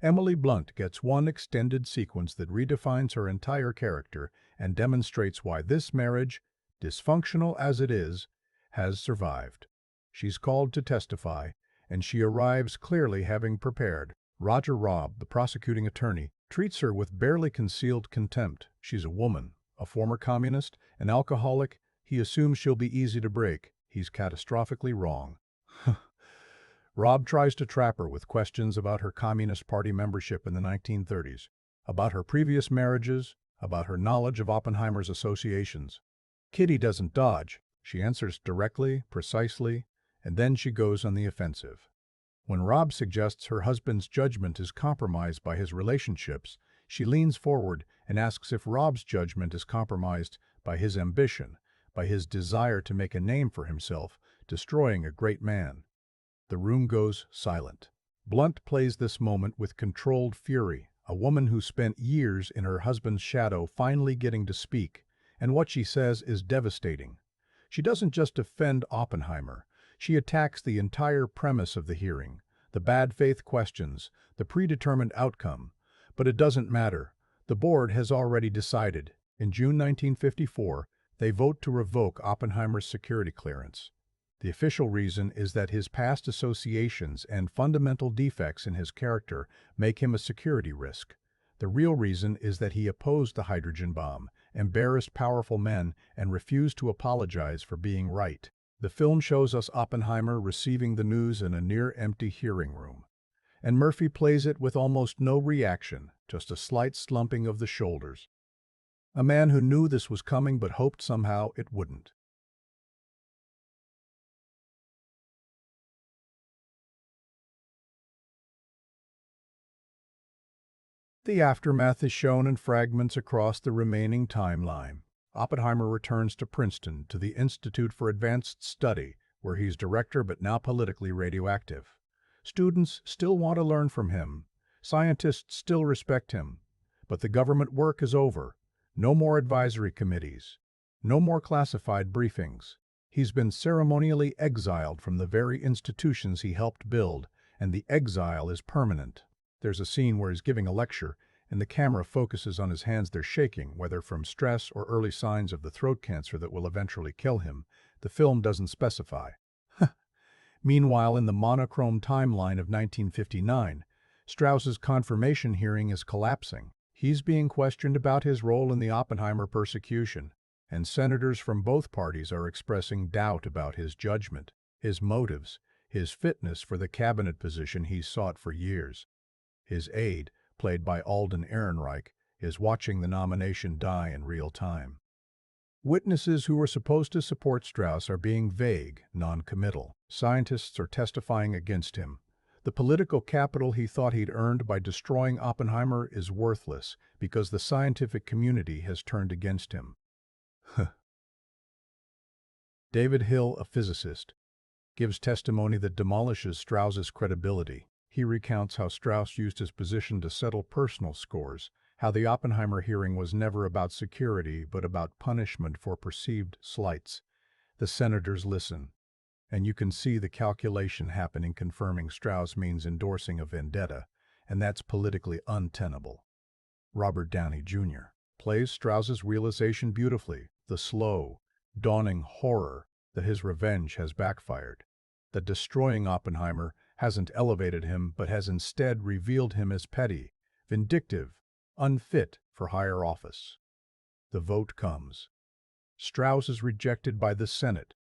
Emily Blunt gets one extended sequence that redefines her entire character and demonstrates why this marriage, dysfunctional as it is, has survived. She's called to testify, and she arrives clearly having prepared. Rob, the prosecuting attorney, treats her with barely concealed contempt. She's a woman, a former communist, an alcoholic. He assumes she'll be easy to break. He's catastrophically wrong. Rob tries to trap her with questions about her Communist Party membership in the 1930s, about her previous marriages, about her knowledge of Oppenheimer's associations. Kitty doesn't dodge. She answers directly, precisely, and then she goes on the offensive. When Rob suggests her husband's judgment is compromised by his relationships, she leans forward and asks if Rob's judgment is compromised by his ambition, by his desire to make a name for himself, destroying a great man. The room goes silent. Blunt plays this moment with controlled fury, a woman who spent years in her husband's shadow finally getting to speak, and what she says is devastating. She doesn't just defend Oppenheimer. She attacks the entire premise of the hearing, the bad faith questions, the predetermined outcome. But it doesn't matter. The board has already decided. In June 1954, they vote to revoke Oppenheimer's security clearance. The official reason is that his past associations and fundamental defects in his character make him a security risk. The real reason is that he opposed the hydrogen bomb, embarrassed powerful men, and refused to apologize for being right. The film shows us Oppenheimer receiving the news in a near-empty hearing room. And Murphy plays it with almost no reaction, just a slight slumping of the shoulders. A man who knew this was coming but hoped somehow it wouldn't. The aftermath is shown in fragments across the remaining timeline. Oppenheimer returns to Princeton, to the Institute for Advanced Study, where he's director but now politically radioactive. Students still want to learn from him. Scientists still respect him. But the government work is over. No more advisory committees. No more classified briefings. He's been ceremonially exiled from the very institutions he helped build, and the exile is permanent. There's a scene where he's giving a lecture, and the camera focuses on his hands. They're shaking, whether from stress or early signs of the throat cancer that will eventually kill him. The film doesn't specify. Meanwhile, in the monochrome timeline of 1959, Strauss's confirmation hearing is collapsing. He's being questioned about his role in the Oppenheimer persecution, and senators from both parties are expressing doubt about his judgment, his motives, his fitness for the cabinet position he's sought for years. His aide, played by Alden Ehrenreich, is watching the nomination die in real time. Witnesses who were supposed to support Strauss are being vague, non-committal. Scientists are testifying against him. The political capital he thought he'd earned by destroying Oppenheimer is worthless because the scientific community has turned against him. David Hill, a physicist, gives testimony that demolishes Strauss's credibility. He recounts how Strauss used his position to settle personal scores, how the Oppenheimer hearing was never about security but about punishment for perceived slights. The senators listen, and you can see the calculation happening. Confirming Strauss means endorsing a vendetta, and that's politically untenable. Robert Downey Jr. plays Strauss's realization beautifully, the slow, dawning horror that his revenge has backfired. That destroying Oppenheimer hasn't elevated him but has instead revealed him as petty, vindictive, unfit for higher office. The vote comes. Strauss is rejected by the Senate,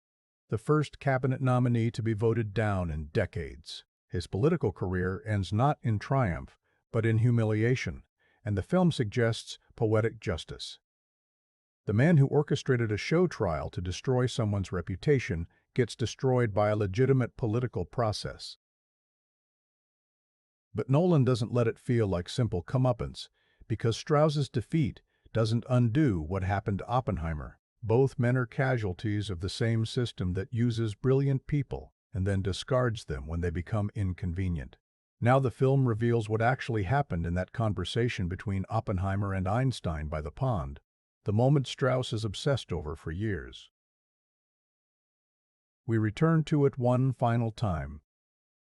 the first cabinet nominee to be voted down in decades. His political career ends not in triumph, but in humiliation, and the film suggests poetic justice. The man who orchestrated a show trial to destroy someone's reputation gets destroyed by a legitimate political process. But Nolan doesn't let it feel like simple comeuppance, because Strauss's defeat doesn't undo what happened to Oppenheimer. Both men are casualties of the same system that uses brilliant people and then discards them when they become inconvenient. Now the film reveals what actually happened in that conversation between Oppenheimer and Einstein by the pond, the moment Strauss is obsessed over for years. We return to it one final time,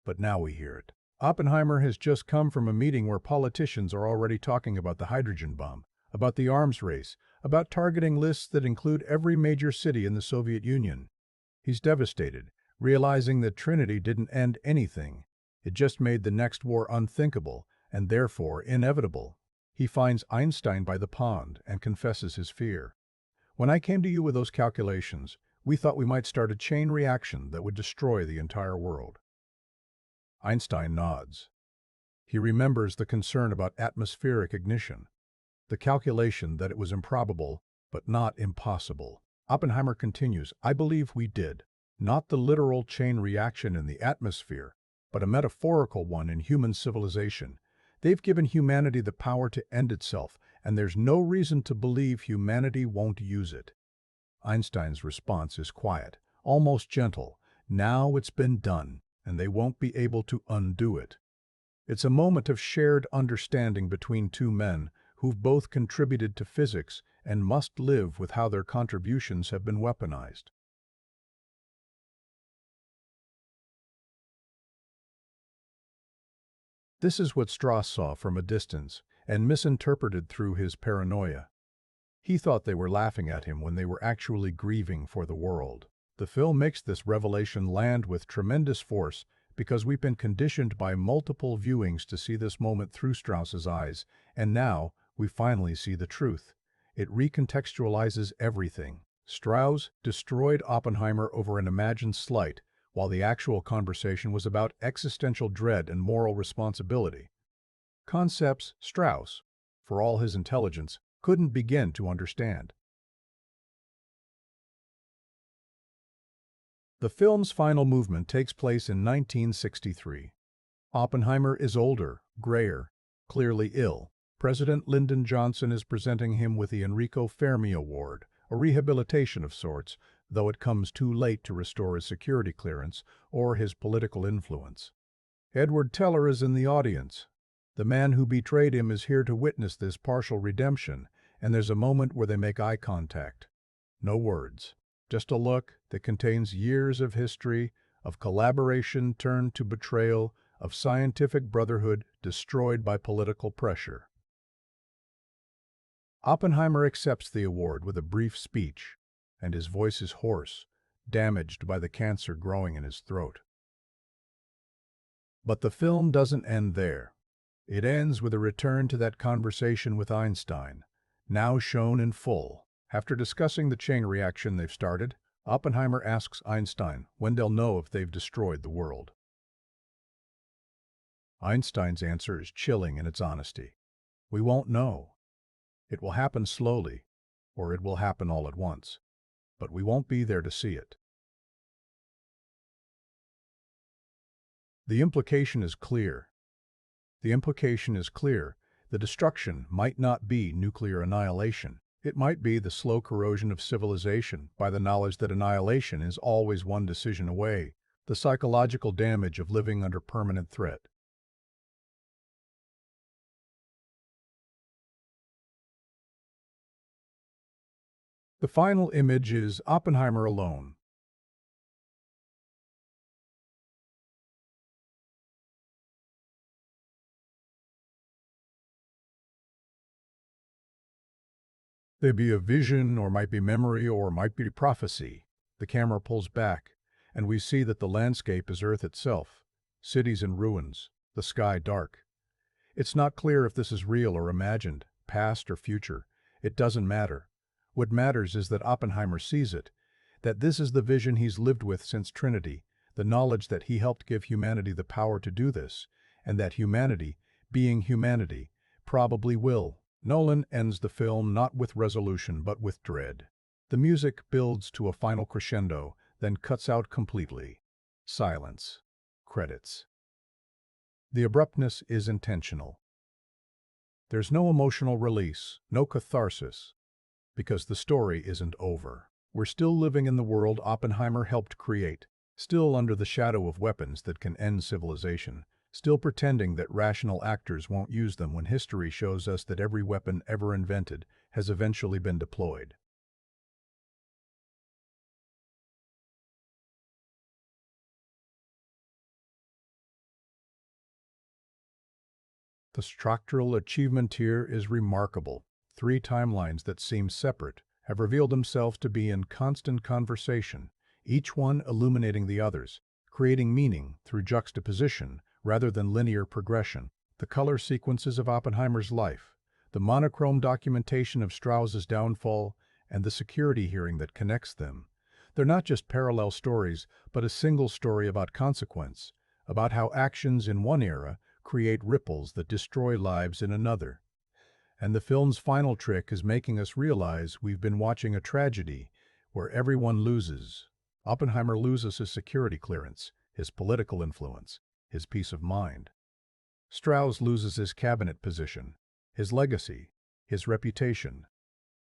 but now we hear it. Oppenheimer has just come from a meeting where politicians are already talking about the hydrogen bomb, about the arms race, about targeting lists that include every major city in the Soviet Union. He's devastated, realizing that Trinity didn't end anything. It just made the next war unthinkable, and therefore inevitable. He finds Einstein by the pond and confesses his fear. "When I came to you with those calculations, we thought we might start a chain reaction that would destroy the entire world." Einstein nods. He remembers the concern about atmospheric ignition, the calculation that it was improbable, but not impossible. Oppenheimer continues, "I believe we did. Not the literal chain reaction in the atmosphere, but a metaphorical one in human civilization. They've given humanity the power to end itself, and there's no reason to believe humanity won't use it." Einstein's response is quiet, almost gentle. Now it's been done, and they won't be able to undo it. It's a moment of shared understanding between two men who've both contributed to physics and must live with how their contributions have been weaponized. This is what Strauss saw from a distance and misinterpreted through his paranoia. He thought they were laughing at him when they were actually grieving for the world. The film makes this revelation land with tremendous force because we've been conditioned by multiple viewings to see this moment through Strauss's eyes, and now we finally see the truth. It recontextualizes everything. Strauss destroyed Oppenheimer over an imagined slight, while the actual conversation was about existential dread and moral responsibility. Concepts Strauss, for all his intelligence, couldn't begin to understand. The film's final movement takes place in 1963. Oppenheimer is older, grayer, clearly ill. President Lyndon Johnson is presenting him with the Enrico Fermi Award, a rehabilitation of sorts, though it comes too late to restore his security clearance or his political influence. Edward Teller is in the audience. The man who betrayed him is here to witness this partial redemption, And there's a moment where they make eye contact. No words, just a look that contains years of history, of collaboration turned to betrayal, of scientific brotherhood destroyed by political pressure. Oppenheimer accepts the award with a brief speech, and his voice is hoarse, damaged by the cancer growing in his throat. But the film doesn't end there. It ends with a return to that conversation with Einstein, now shown in full. After discussing the chain reaction they've started, Oppenheimer asks Einstein when they'll know if they've destroyed the world. Einstein's answer is chilling in its honesty. We won't know. It will happen slowly, or it will happen all at once, but we won't be there to see it. The implication is clear. The destruction might not be nuclear annihilation. It might be the slow corrosion of civilization by the knowledge that annihilation is always one decision away, the psychological damage of living under permanent threat. The final image is Oppenheimer alone. There be a vision, or might be memory, or might be prophecy. The camera pulls back, and we see that the landscape is Earth itself, cities in ruins, the sky dark. It's not clear if this is real or imagined, past or future. It doesn't matter. What matters is that Oppenheimer sees it, that this is the vision he's lived with since Trinity, the knowledge that he helped give humanity the power to do this, and that humanity, being humanity, probably will. Nolan ends the film not with resolution but with dread. The music builds to a final crescendo, then cuts out completely. Silence. Credits. The abruptness is intentional. There's no emotional release, no catharsis, because the story isn't over. We're still living in the world Oppenheimer helped create, still under the shadow of weapons that can end civilization, still pretending that rational actors won't use them when history shows us that every weapon ever invented has eventually been deployed. The structural achievement here is remarkable. 3 timelines that seem separate have revealed themselves to be in constant conversation, each one illuminating the others, creating meaning through juxtaposition rather than linear progression. The color sequences of Oppenheimer's life, the monochrome documentation of Strauss's downfall, and the security hearing that connects them. They're not just parallel stories, but a single story about consequence, about how actions in one era create ripples that destroy lives in another. And the film's final trick is making us realize we've been watching a tragedy where everyone loses. Oppenheimer loses his security clearance, his political influence, his peace of mind. Strauss loses his cabinet position, his legacy, his reputation.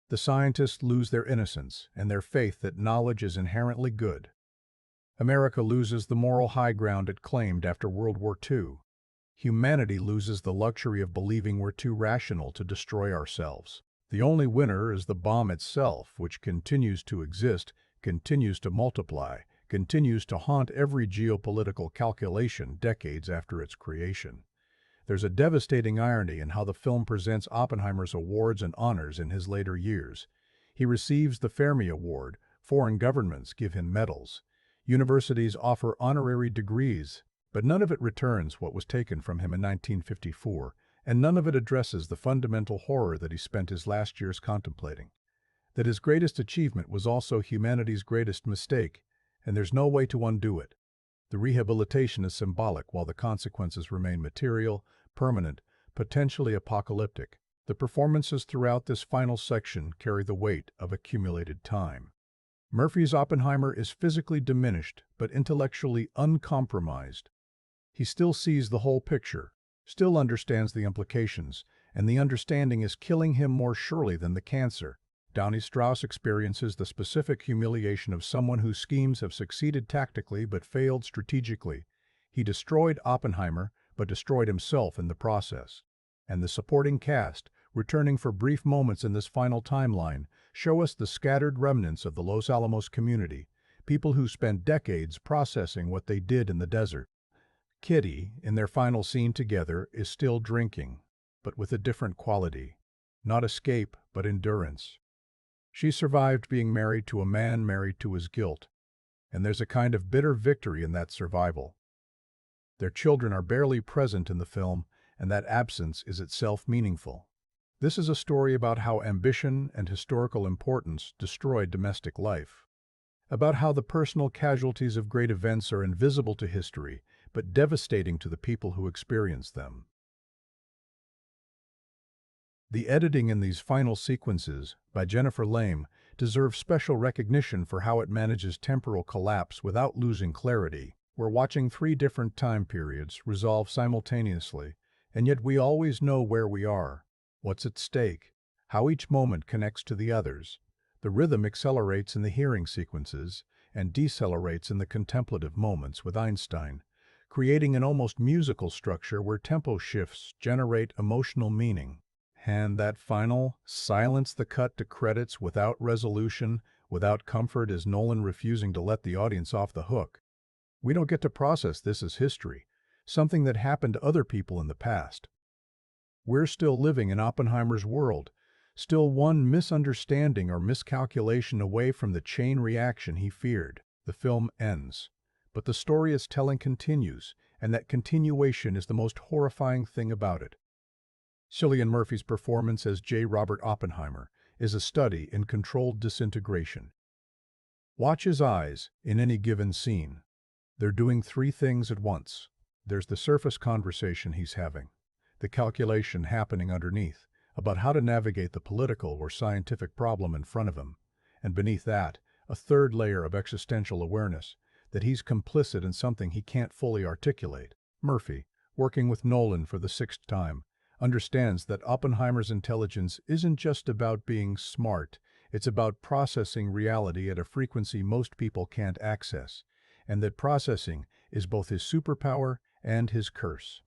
The scientists lose their innocence and their faith that knowledge is inherently good. America loses the moral high ground it claimed after World War II. Humanity loses the luxury of believing we're too rational to destroy ourselves. The only winner is the bomb itself, which continues to exist, continues to multiply, continues to haunt every geopolitical calculation decades after its creation. There's a devastating irony in how the film presents Oppenheimer's awards and honors in his later years. He receives the Fermi Award, foreign governments give him medals, universities offer honorary degrees, but none of it returns what was taken from him in 1954, and none of it addresses the fundamental horror that he spent his last years contemplating. That his greatest achievement was also humanity's greatest mistake, and there's no way to undo it. The rehabilitation is symbolic while the consequences remain material, permanent, potentially apocalyptic. The performances throughout this final section carry the weight of accumulated time. Murphy's Oppenheimer is physically diminished but intellectually uncompromised. He still sees the whole picture, still understands the implications, and the understanding is killing him more surely than the cancer. Strauss experiences the specific humiliation of someone whose schemes have succeeded tactically but failed strategically. He destroyed Oppenheimer, but destroyed himself in the process. And the supporting cast, returning for brief moments in this final timeline, show us the scattered remnants of the Los Alamos community, people who spent decades processing what they did in the desert. Kitty, in their final scene together, is still drinking, but with a different quality. Not escape, but endurance. She survived being married to a man married to his guilt, and there's a kind of bitter victory in that survival. Their children are barely present in the film, and that absence is itself meaningful. This is a story about how ambition and historical importance destroyed domestic life, about how the personal casualties of great events are invisible to history, but devastating to the people who experience them. The editing in these final sequences, by Jennifer Lame, deserves special recognition for how it manages temporal collapse without losing clarity. We're watching three different time periods resolve simultaneously, and yet we always know where we are, what's at stake, how each moment connects to the others. The rhythm accelerates in the hearing sequences and decelerates in the contemplative moments with Einstein, creating an almost musical structure where tempo shifts generate emotional meaning. And that final silence, the cut to credits without resolution, without comfort, is Nolan refusing to let the audience off the hook. We don't get to process this as history, something that happened to other people in the past. We're still living in Oppenheimer's world, still one misunderstanding or miscalculation away from the chain reaction he feared. The film ends, but the story it's telling continues, and that continuation is the most horrifying thing about it. Cillian Murphy's performance as J. Robert Oppenheimer is a study in controlled disintegration. Watch his eyes in any given scene. They're doing three things at once. There's the surface conversation he's having, the calculation happening underneath about how to navigate the political or scientific problem in front of him, and beneath that, a third layer of existential awareness that he's complicit in something he can't fully articulate. Murphy, working with Nolan for the sixth time, understands that Oppenheimer's intelligence isn't just about being smart, it's about processing reality at a frequency most people can't access, and that processing is both his superpower and his curse.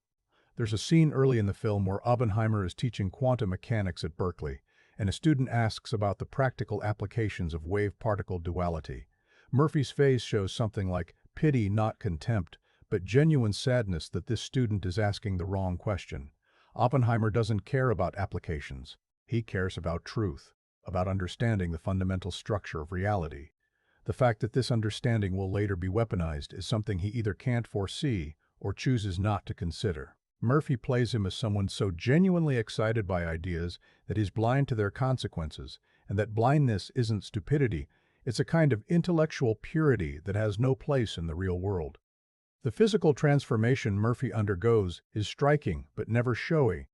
There's a scene early in the film where Oppenheimer is teaching quantum mechanics at Berkeley, and a student asks about the practical applications of wave-particle duality. Murphy's face shows something like pity, not contempt, but genuine sadness that this student is asking the wrong question. Oppenheimer doesn't care about applications. He cares about truth, about understanding the fundamental structure of reality. The fact that this understanding will later be weaponized is something he either can't foresee or chooses not to consider. Murphy plays him as someone so genuinely excited by ideas that he's blind to their consequences, and that blindness isn't stupidity, it's a kind of intellectual purity that has no place in the real world. The physical transformation Murphy undergoes is striking but never showy.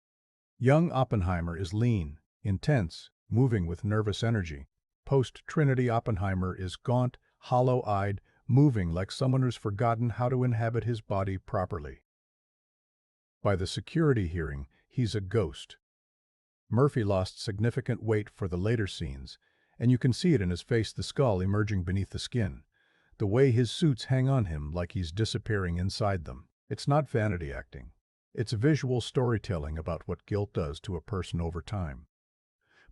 Young Oppenheimer is lean, intense, moving with nervous energy. Post-Trinity Oppenheimer is gaunt, hollow-eyed, moving like someone who's forgotten how to inhabit his body properly. By the security hearing, he's a ghost. Murphy lost significant weight for the later scenes, and you can see it in his face, the skull emerging beneath the skin, the way his suits hang on him like he's disappearing inside them. It's not vanity acting. It's visual storytelling about what guilt does to a person over time.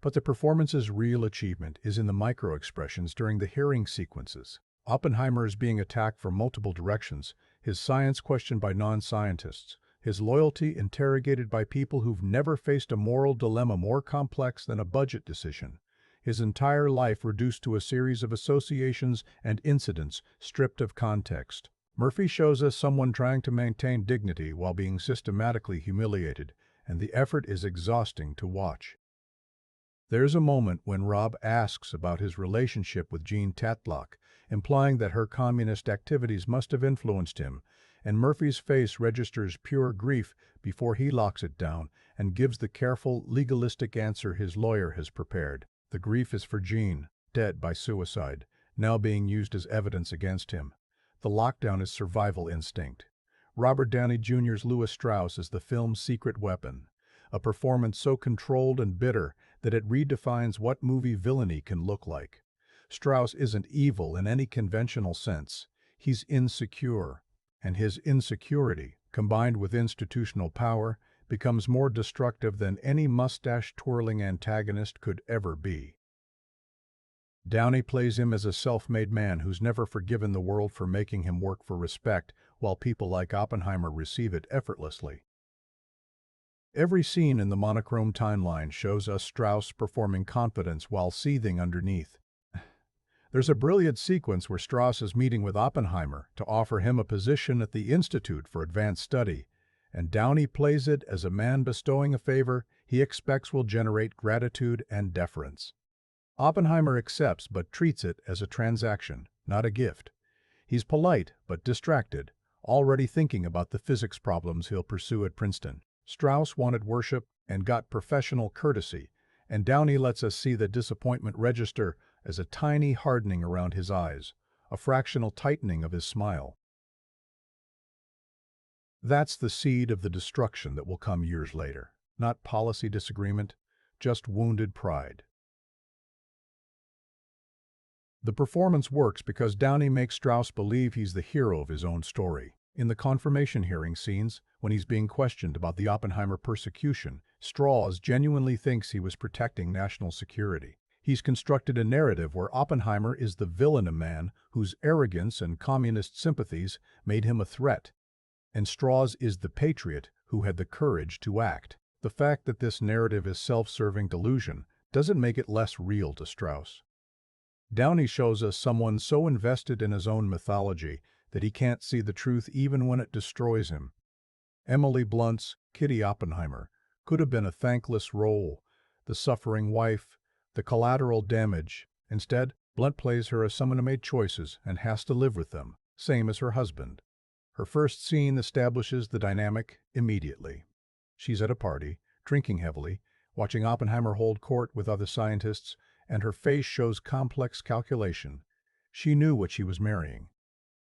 But the performance's real achievement is in the micro-expressions during the hearing sequences. Oppenheimer is being attacked from multiple directions, his science questioned by non-scientists, his loyalty interrogated by people who've never faced a moral dilemma more complex than a budget decision, his entire life reduced to a series of associations and incidents stripped of context. Murphy shows us someone trying to maintain dignity while being systematically humiliated, and the effort is exhausting to watch. There's a moment when Rob asks about his relationship with Jean Tatlock, implying that her communist activities must have influenced him, and Murphy's face registers pure grief before he locks it down and gives the careful, legalistic answer his lawyer has prepared. The grief is for Jean, dead by suicide, now being used as evidence against him. The lockdown is survival instinct. Robert Downey Jr.'s Louis Strauss is the film's secret weapon, a performance so controlled and bitter that it redefines what movie villainy can look like. Strauss isn't evil in any conventional sense. He's insecure, and his insecurity, combined with institutional power, becomes more destructive than any mustache-twirling antagonist could ever be. Downey plays him as a self-made man who's never forgiven the world for making him work for respect, while people like Oppenheimer receive it effortlessly. Every scene in the monochrome timeline shows us Strauss performing confidence while seething underneath. There's a brilliant sequence where Strauss is meeting with Oppenheimer to offer him a position at the Institute for Advanced Study, and Downey plays it as a man bestowing a favor he expects will generate gratitude and deference. Oppenheimer accepts but treats it as a transaction, not a gift. He's polite but distracted, already thinking about the physics problems he'll pursue at Princeton. Strauss wanted worship and got professional courtesy, and Downey lets us see the disappointment register as a tiny hardening around his eyes, a fractional tightening of his smile. That's the seed of the destruction that will come years later. Not policy disagreement, just wounded pride. The performance works because Downey makes Strauss believe he's the hero of his own story. In the confirmation hearing scenes, when he's being questioned about the Oppenheimer persecution, Strauss genuinely thinks he was protecting national security. He's constructed a narrative where Oppenheimer is the villain, a man whose arrogance and communist sympathies made him a threat, and Strauss is the patriot who had the courage to act. The fact that this narrative is self-serving delusion doesn't make it less real to Strauss. Downey shows us someone so invested in his own mythology that he can't see the truth even when it destroys him. Emily Blunt's Kitty Oppenheimer could have been a thankless role, the suffering wife, the collateral damage. Instead, Blunt plays her as someone who made choices and has to live with them, same as her husband. Her first scene establishes the dynamic immediately. She's at a party, drinking heavily, watching Oppenheimer hold court with other scientists, and her face shows complex calculation. She knew what she was marrying.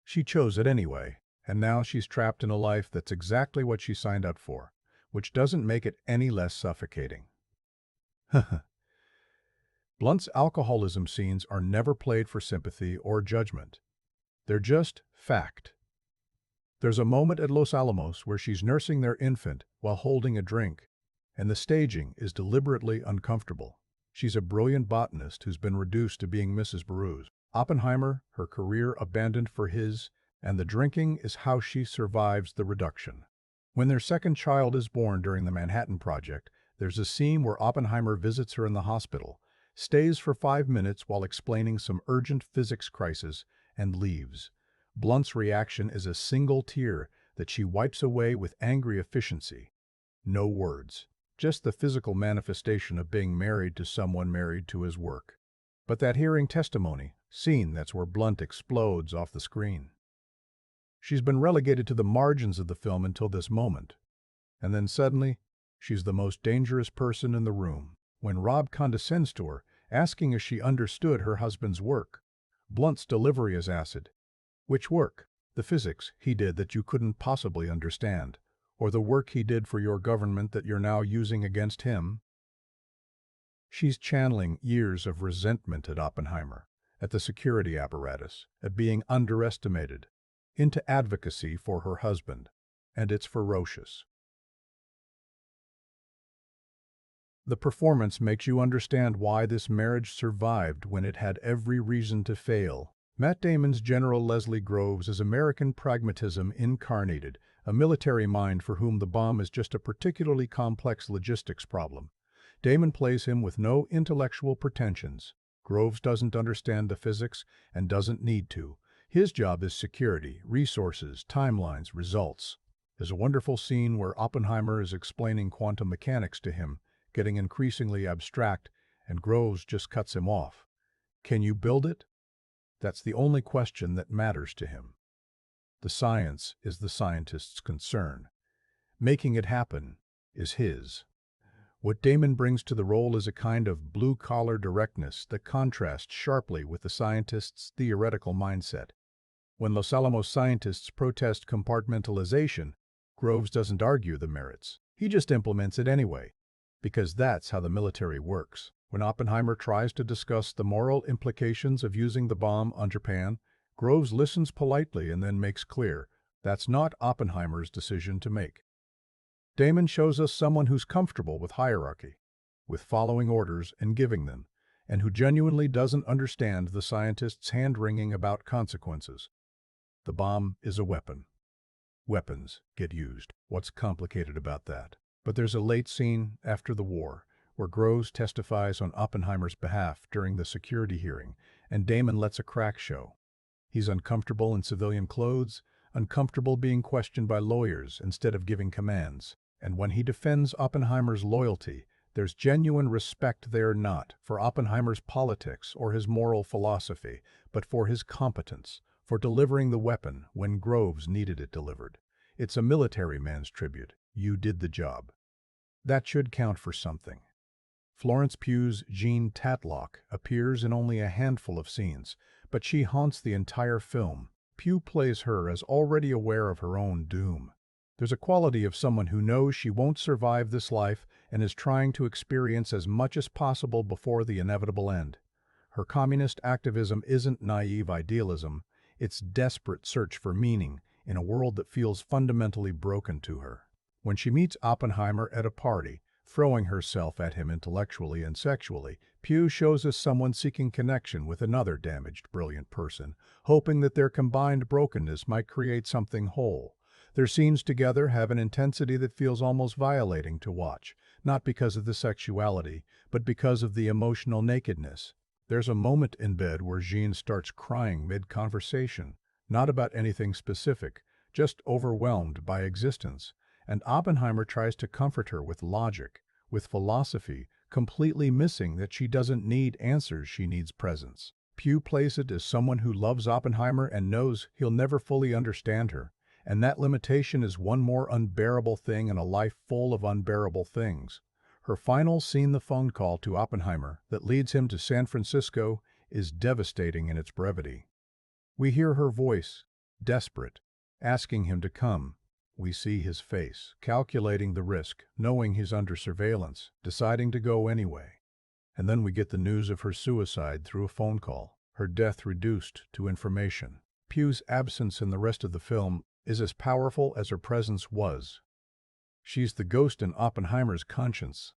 She chose it anyway, and now she's trapped in a life that's exactly what she signed up for, which doesn't make it any less suffocating. Blunt's alcoholism scenes are never played for sympathy or judgment. They're just fact. There's a moment at Los Alamos where she's nursing their infant while holding a drink, and the staging is deliberately uncomfortable. She's a brilliant botanist who's been reduced to being Mrs. Barrows. Oppenheimer, her career abandoned for his, and the drinking is how she survives the reduction. When their second child is born during the Manhattan Project, there's a scene where Oppenheimer visits her in the hospital, stays for 5 minutes while explaining some urgent physics crisis, and leaves. Blunt's reaction is a single tear that she wipes away with angry efficiency. No words, just the physical manifestation of being married to someone married to his work. But that hearing testimony scene, that's where Blunt explodes off the screen. She's been relegated to the margins of the film until this moment. And then suddenly, she's the most dangerous person in the room. When Rob condescends to her, asking if she understood her husband's work, Blunt's delivery is acid. Which work? The physics he did that you couldn't possibly understand, or the work he did for your government that you're now using against him? She's channeling years of resentment at Oppenheimer, at the security apparatus, at being underestimated, into advocacy for her husband, and it's ferocious. The performance makes you understand why this marriage survived when it had every reason to fail. Matt Damon's General Leslie Groves is American pragmatism incarnated, a military mind for whom the bomb is just a particularly complex logistics problem. Damon plays him with no intellectual pretensions. Groves doesn't understand the physics and doesn't need to. His job is security, resources, timelines, results. There's a wonderful scene where Oppenheimer is explaining quantum mechanics to him, getting increasingly abstract, and Groves just cuts him off. Can you build it? That's the only question that matters to him. The science is the scientist's concern. Making it happen is his. What Damon brings to the role is a kind of blue-collar directness that contrasts sharply with the scientist's theoretical mindset. When Los Alamos scientists protest compartmentalization, Groves doesn't argue the merits. He just implements it anyway, because that's how the military works. When Oppenheimer tries to discuss the moral implications of using the bomb on Japan, Groves listens politely and then makes clear that's not Oppenheimer's decision to make. Damon shows us someone who's comfortable with hierarchy, with following orders and giving them, and who genuinely doesn't understand the scientist's hand-wringing about consequences. The bomb is a weapon. Weapons get used. What's complicated about that? But there's a late scene after the war where Groves testifies on Oppenheimer's behalf during the security hearing, and Damon lets a crack show. He's uncomfortable in civilian clothes, uncomfortable being questioned by lawyers instead of giving commands. And when he defends Oppenheimer's loyalty, there's genuine respect there, not for Oppenheimer's politics or his moral philosophy, but for his competence, for delivering the weapon when Groves needed it delivered. It's a military man's tribute. You did the job. That should count for something. Florence Pugh's Jean Tatlock appears in only a handful of scenes, but she haunts the entire film. Pugh plays her as already aware of her own doom. There's a quality of someone who knows she won't survive this life and is trying to experience as much as possible before the inevitable end. Her communist activism isn't naive idealism, it's desperate search for meaning in a world that feels fundamentally broken to her. When she meets Oppenheimer at a party, throwing herself at him intellectually and sexually, Pugh shows us someone seeking connection with another damaged, brilliant person, hoping that their combined brokenness might create something whole. Their scenes together have an intensity that feels almost violating to watch, not because of the sexuality, but because of the emotional nakedness. There's a moment in bed where Jean starts crying mid-conversation, not about anything specific, just overwhelmed by existence, and Oppenheimer tries to comfort her with logic, with philosophy, completely missing that she doesn't need answers, she needs presence. Pugh plays it as someone who loves Oppenheimer and knows he'll never fully understand her, and that limitation is one more unbearable thing in a life full of unbearable things. Her final scene, the phone call to Oppenheimer that leads him to San Francisco, is devastating in its brevity. We hear her voice, desperate, asking him to come. We see his face, calculating the risk, knowing he's under surveillance, deciding to go anyway. And then we get the news of her suicide through a phone call, her death reduced to information. Pugh's absence in the rest of the film is as powerful as her presence was. She's the ghost in Oppenheimer's conscience,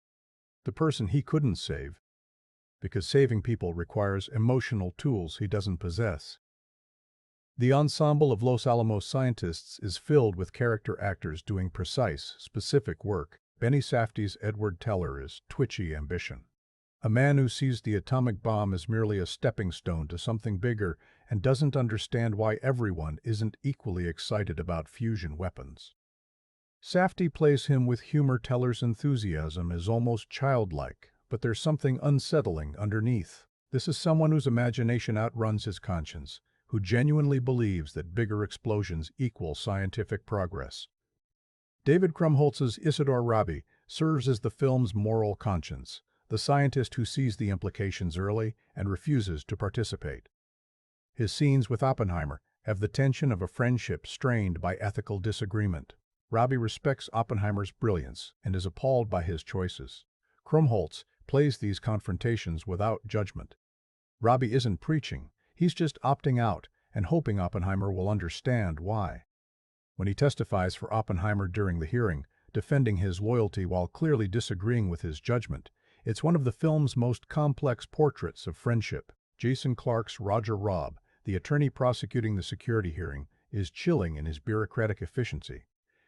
the person he couldn't save, because saving people requires emotional tools he doesn't possess. The ensemble of Los Alamos scientists is filled with character actors doing precise, specific work. Benny Safdie's Edward Teller is twitchy ambition. A man who sees the atomic bomb as merely a stepping stone to something bigger and doesn't understand why everyone isn't equally excited about fusion weapons. Safdie plays him with humor. Teller's enthusiasm is almost childlike, but there's something unsettling underneath. This is someone whose imagination outruns his conscience, who genuinely believes that bigger explosions equal scientific progress. David Krumholtz's Isidore Rabi serves as the film's moral conscience, the scientist who sees the implications early and refuses to participate. His scenes with Oppenheimer have the tension of a friendship strained by ethical disagreement. Rabi respects Oppenheimer's brilliance and is appalled by his choices. Krumholtz plays these confrontations without judgment. Rabi isn't preaching, he's just opting out and hoping Oppenheimer will understand why. When he testifies for Oppenheimer during the hearing, defending his loyalty while clearly disagreeing with his judgment, it's one of the film's most complex portraits of friendship. Jason Clarke's Roger Robb, the attorney prosecuting the security hearing, is chilling in his bureaucratic efficiency.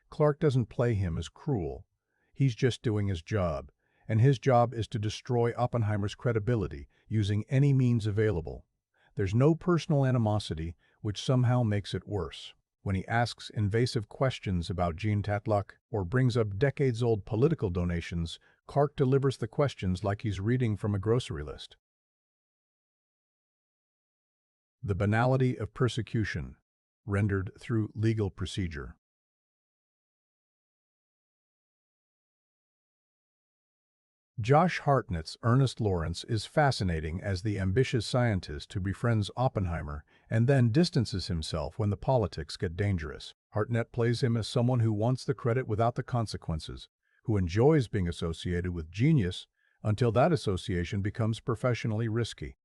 Clarke doesn't play him as cruel. He's just doing his job, and his job is to destroy Oppenheimer's credibility using any means available. There's no personal animosity, which somehow makes it worse. When he asks invasive questions about Jean Tatlock or brings up decades-old political donations, Clarke delivers the questions like he's reading from a grocery list. The banality of persecution, rendered through legal procedure. Josh Hartnett's Ernest Lawrence is fascinating as the ambitious scientist who befriends Oppenheimer and then distances himself when the politics get dangerous. Hartnett plays him as someone who wants the credit without the consequences, who enjoys being associated with genius until that association becomes professionally risky.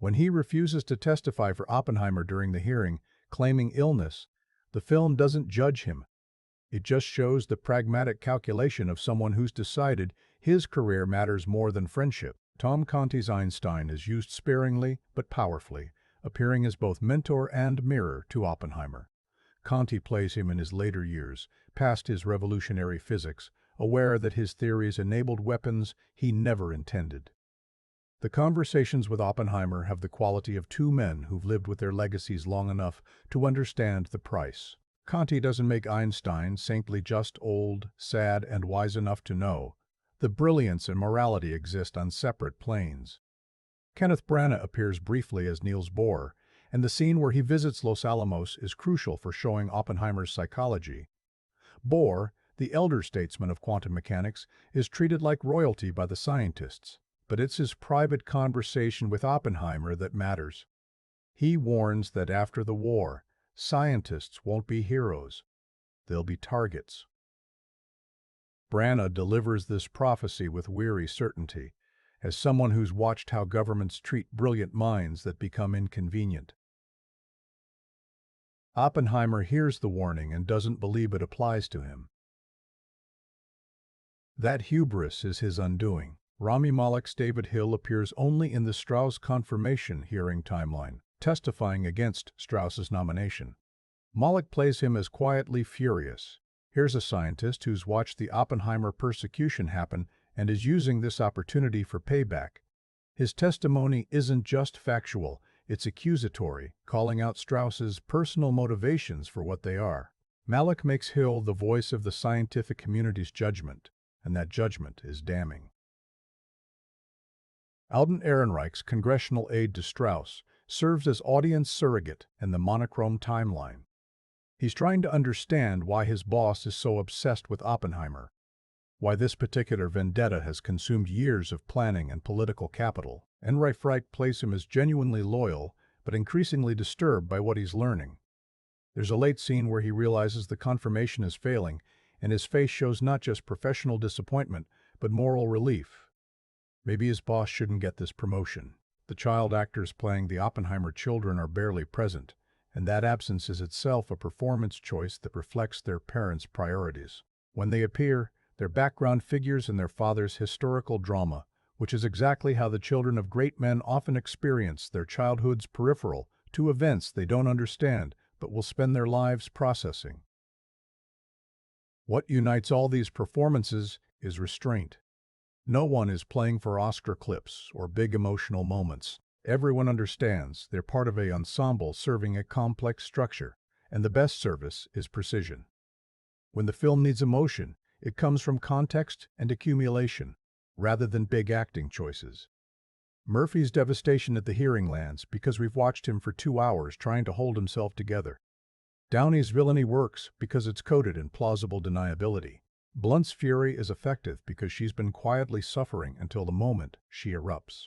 When he refuses to testify for Oppenheimer during the hearing, claiming illness, the film doesn't judge him. It just shows the pragmatic calculation of someone who's decided his career matters more than friendship. Tom Conti's Einstein is used sparingly but powerfully, appearing as both mentor and mirror to Oppenheimer. Conti plays him in his later years, past his revolutionary physics, aware that his theories enabled weapons he never intended. The conversations with Oppenheimer have the quality of two men who've lived with their legacies long enough to understand the price. Conti doesn't make Einstein saintly, just old, sad, and wise enough to know the brilliance and morality exist on separate planes. Kenneth Branagh appears briefly as Niels Bohr, and the scene where he visits Los Alamos is crucial for showing Oppenheimer's psychology. Bohr, the elder statesman of quantum mechanics, is treated like royalty by the scientists, but it's his private conversation with Oppenheimer that matters. He warns that after the war, scientists won't be heroes, they'll be targets. Branagh delivers this prophecy with weary certainty, as someone who's watched how governments treat brilliant minds that become inconvenient. Oppenheimer hears the warning and doesn't believe it applies to him. That hubris is his undoing. Rami Malek's David Hill appears only in the Strauss confirmation hearing timeline, testifying against Strauss's nomination. Malek plays him as quietly furious. Here's a scientist who's watched the Oppenheimer persecution happen and is using this opportunity for payback. His testimony isn't just factual, it's accusatory, calling out Strauss's personal motivations for what they are. Malek makes Hill the voice of the scientific community's judgment, and that judgment is damning. Alden Ehrenreich's congressional aide to Strauss serves as audience surrogate in the monochrome timeline. He's trying to understand why his boss is so obsessed with Oppenheimer, why this particular vendetta has consumed years of planning and political capital. Ehrenreich plays him as genuinely loyal, but increasingly disturbed by what he's learning. There's a late scene where he realizes the confirmation is failing, and his face shows not just professional disappointment, but moral relief. Maybe his boss shouldn't get this promotion. The child actors playing the Oppenheimer children are barely present, and that absence is itself a performance choice that reflects their parents' priorities. When they appear, they're background figures in their father's historical drama, which is exactly how the children of great men often experience their childhood's peripheral to events they don't understand but will spend their lives processing. What unites all these performances is restraint. No one is playing for Oscar clips or big emotional moments. Everyone understands they're part of an ensemble serving a complex structure, and the best service is precision. When the film needs emotion, it comes from context and accumulation, rather than big acting choices. Murphy's devastation at the hearing lands because we've watched him for 2 hours trying to hold himself together. Downey's villainy works because it's coated in plausible deniability. Blunt's fury is effective because she's been quietly suffering until the moment she erupts.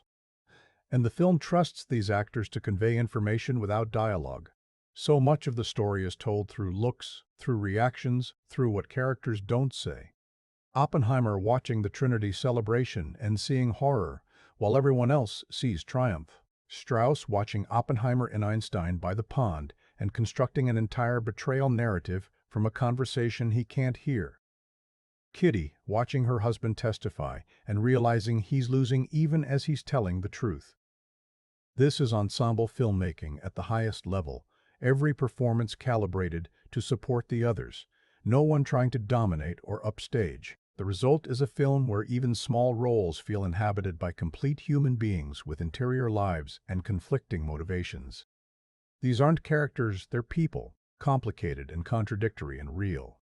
And the film trusts these actors to convey information without dialogue. So much of the story is told through looks, through reactions, through what characters don't say. Oppenheimer watching the Trinity celebration and seeing horror, while everyone else sees triumph. Strauss watching Oppenheimer and Einstein by the pond and constructing an entire betrayal narrative from a conversation he can't hear. Kitty watching her husband testify and realizing he's losing even as he's telling the truth. This is ensemble filmmaking at the highest level, every performance calibrated to support the others, no one trying to dominate or upstage. The result is a film where even small roles feel inhabited by complete human beings with interior lives and conflicting motivations. These aren't characters, they're people, complicated and contradictory and real.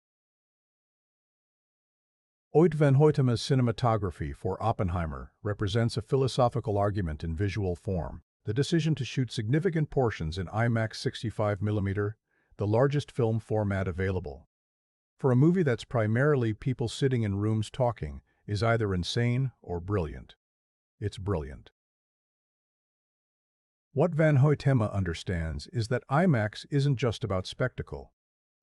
Oit van Hoytema's cinematography for Oppenheimer represents a philosophical argument in visual form. The decision to shoot significant portions in IMAX 65mm, the largest film format available, for a movie that's primarily people sitting in rooms talking, is either insane or brilliant. It's brilliant. What Van Hoytema understands is that IMAX isn't just about spectacle.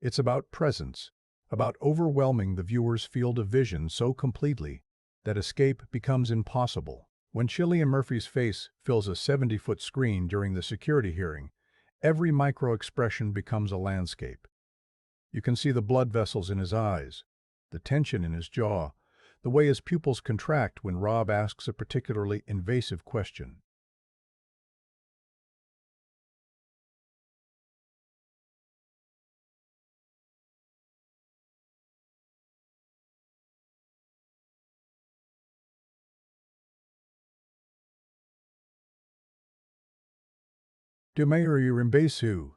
It's about presence, about overwhelming the viewer's field of vision so completely that escape becomes impossible. When Cillian Murphy's face fills a 70-foot screen during the security hearing, every micro-expression becomes a landscape. You can see the blood vessels in his eyes, the tension in his jaw, the way his pupils contract when Rob asks a particularly invasive question. Dumeiririmbesu.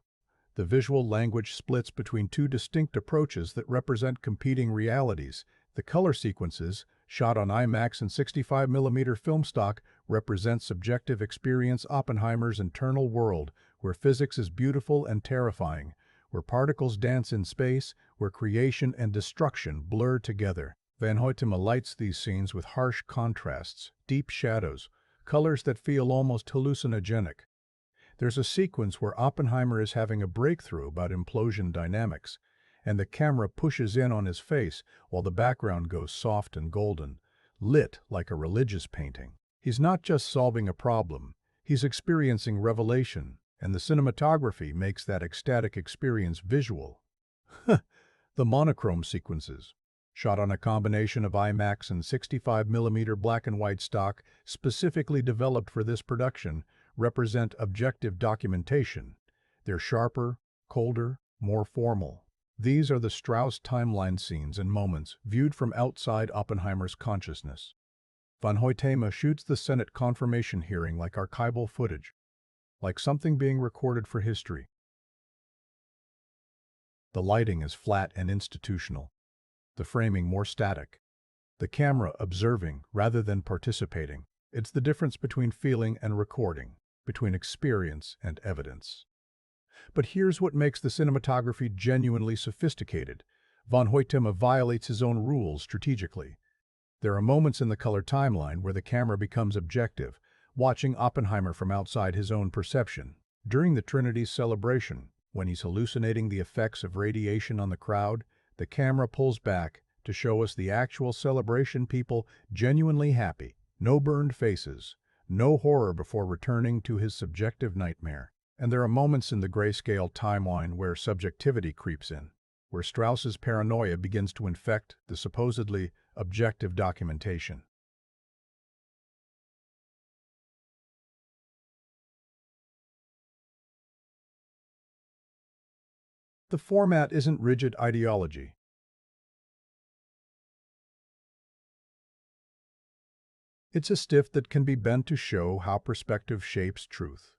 The visual language splits between two distinct approaches that represent competing realities. The color sequences, shot on IMAX and 65mm film stock, represent subjective experience. Oppenheimer's internal world, where physics is beautiful and terrifying, where particles dance in space, where creation and destruction blur together. Van Hoytema lights these scenes with harsh contrasts, deep shadows, colors that feel almost hallucinogenic. There's a sequence where Oppenheimer is having a breakthrough about implosion dynamics, and the camera pushes in on his face while the background goes soft and golden, lit like a religious painting. He's not just solving a problem, he's experiencing revelation, and the cinematography makes that ecstatic experience visual. The monochrome sequences, shot on a combination of IMAX and 65mm black and white stock specifically developed for this production, represent objective documentation. They're sharper, colder, more formal. These are the Strauss timeline scenes and moments viewed from outside Oppenheimer's consciousness. Van Hoytema shoots the Senate confirmation hearing like archival footage, like something being recorded for history. The lighting is flat and institutional, the framing more static, the camera observing rather than participating. It's the difference between feeling and recording, between experience and evidence. But here's what makes the cinematography genuinely sophisticated. Van Hoytema violates his own rules strategically. There are moments in the color timeline where the camera becomes objective, watching Oppenheimer from outside his own perception. During the Trinity's celebration, when he's hallucinating the effects of radiation on the crowd, the camera pulls back to show us the actual celebration, people genuinely happy. No burned faces, no horror before returning to his subjective nightmare. And there are moments in the grayscale timeline where subjectivity creeps in, where Strauss's paranoia begins to infect the supposedly objective documentation. The format isn't rigid ideology. It's a stiff that can be bent to show how perspective shapes truth.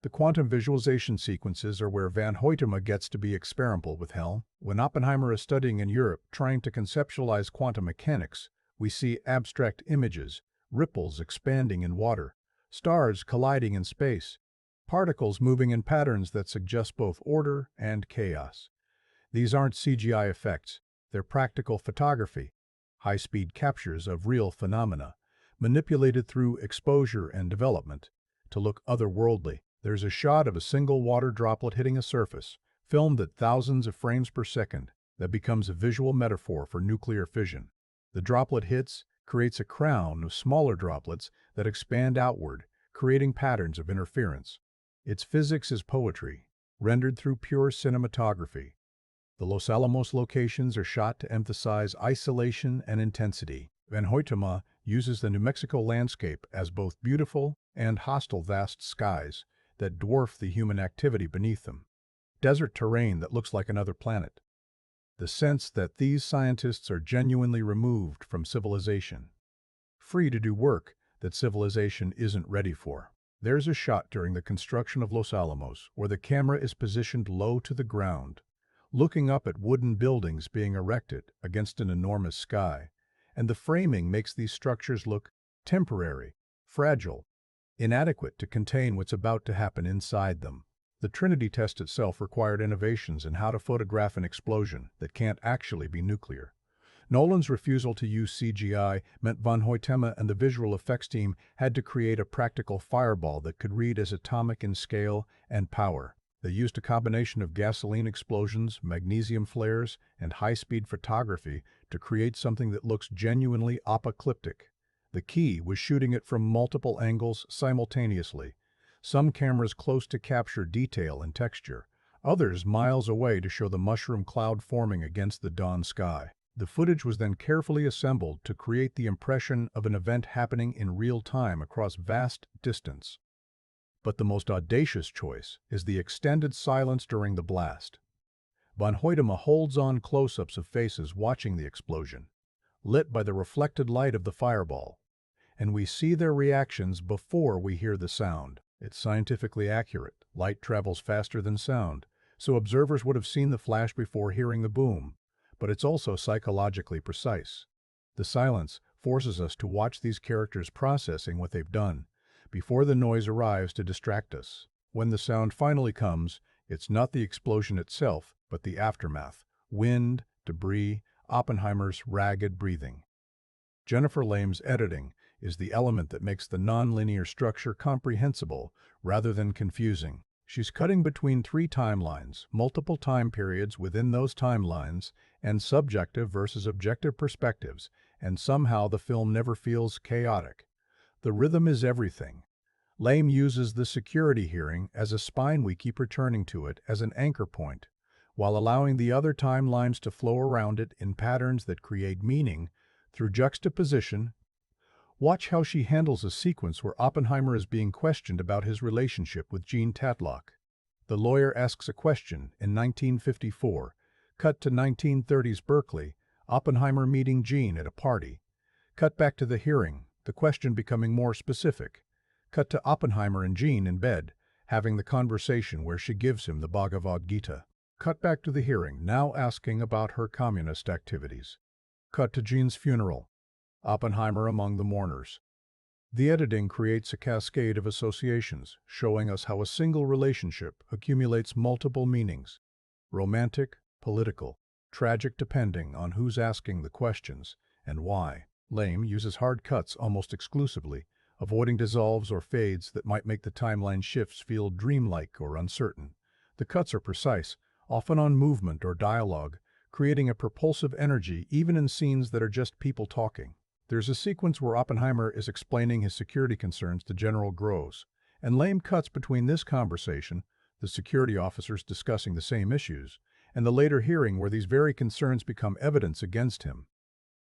The quantum visualization sequences are where Van Hoytema gets to be experimental with hell. When Oppenheimer is studying in Europe, trying to conceptualize quantum mechanics, we see abstract images, ripples expanding in water, stars colliding in space, particles moving in patterns that suggest both order and chaos. These aren't CGI effects, they're practical photography, high-speed captures of real phenomena, manipulated through exposure and development to look otherworldly. There's a shot of a single water droplet hitting a surface, filmed at thousands of frames per second, that becomes a visual metaphor for nuclear fission. The droplet hits, creates a crown of smaller droplets that expand outward, creating patterns of interference. Its physics is poetry, rendered through pure cinematography. The Los Alamos locations are shot to emphasize isolation and intensity. Van Hoytema uses the New Mexico landscape as both beautiful and hostile, vast skies that dwarf the human activity beneath them. Desert terrain that looks like another planet. The sense that these scientists are genuinely removed from civilization, free to do work that civilization isn't ready for. There's a shot during the construction of Los Alamos where the camera is positioned low to the ground, looking up at wooden buildings being erected against an enormous sky, and the framing makes these structures look temporary, fragile, inadequate to contain what's about to happen inside them. The Trinity test itself required innovations in how to photograph an explosion that can't actually be nuclear. Nolan's refusal to use CGI meant Van Hoytema and the visual effects team had to create a practical fireball that could read as atomic in scale and power. They used a combination of gasoline explosions, magnesium flares, and high-speed photography to create something that looks genuinely apocalyptic. The key was shooting it from multiple angles simultaneously. Some cameras close to capture detail and texture, others miles away to show the mushroom cloud forming against the dawn sky. The footage was then carefully assembled to create the impression of an event happening in real time across vast distance. But the most audacious choice is the extended silence during the blast. Van Hoytema holds on close-ups of faces watching the explosion, lit by the reflected light of the fireball, and we see their reactions before we hear the sound. It's scientifically accurate. Light travels faster than sound, so observers would have seen the flash before hearing the boom, but it's also psychologically precise. The silence forces us to watch these characters processing what they've done before the noise arrives to distract us. When the sound finally comes, it's not the explosion itself, but the aftermath: wind, debris, Oppenheimer's ragged breathing. Jennifer Lame's editing is the element that makes the non-linear structure comprehensible rather than confusing. She's cutting between three timelines, multiple time periods within those timelines, and subjective versus objective perspectives, and somehow the film never feels chaotic. The rhythm is everything. Lame uses the security hearing as a spine. We keep returning to it as an anchor point, while allowing the other timelines to flow around it in patterns that create meaning through juxtaposition. Watch how she handles a sequence where Oppenheimer is being questioned about his relationship with Jean Tatlock. The lawyer asks a question in 1954. Cut to 1930s Berkeley, Oppenheimer meeting Jean at a party. Cut back to the hearing, the question becoming more specific. Cut to Oppenheimer and Jean in bed, having the conversation where she gives him the Bhagavad Gita. Cut back to the hearing, now asking about her communist activities. Cut to Jean's funeral. Oppenheimer among the mourners. The editing creates a cascade of associations, showing us how a single relationship accumulates multiple meanings: romantic, political, tragic, depending on who's asking the questions and why. Lame uses hard cuts almost exclusively, avoiding dissolves or fades that might make the timeline shifts feel dreamlike or uncertain. The cuts are precise, often on movement or dialogue, creating a propulsive energy even in scenes that are just people talking. There's a sequence where Oppenheimer is explaining his security concerns to General Gross, and Lame cuts between this conversation, the security officers discussing the same issues, and the later hearing where these very concerns become evidence against him.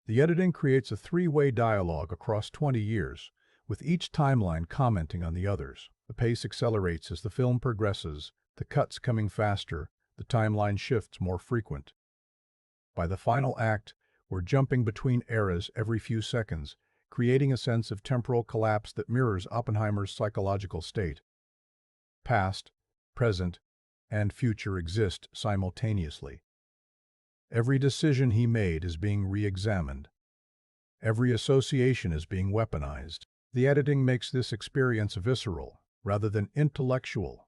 The editing creates a three-way dialogue across 20 years, with each timeline commenting on the others. The pace accelerates as the film progresses, the cuts coming faster, the timeline shifts more frequent. By the final act, we're jumping between eras every few seconds, creating a sense of temporal collapse that mirrors Oppenheimer's psychological state. Past, present, and future exist simultaneously. Every decision he made is being re-examined. Every association is being weaponized. The editing makes this experience visceral, rather than intellectual.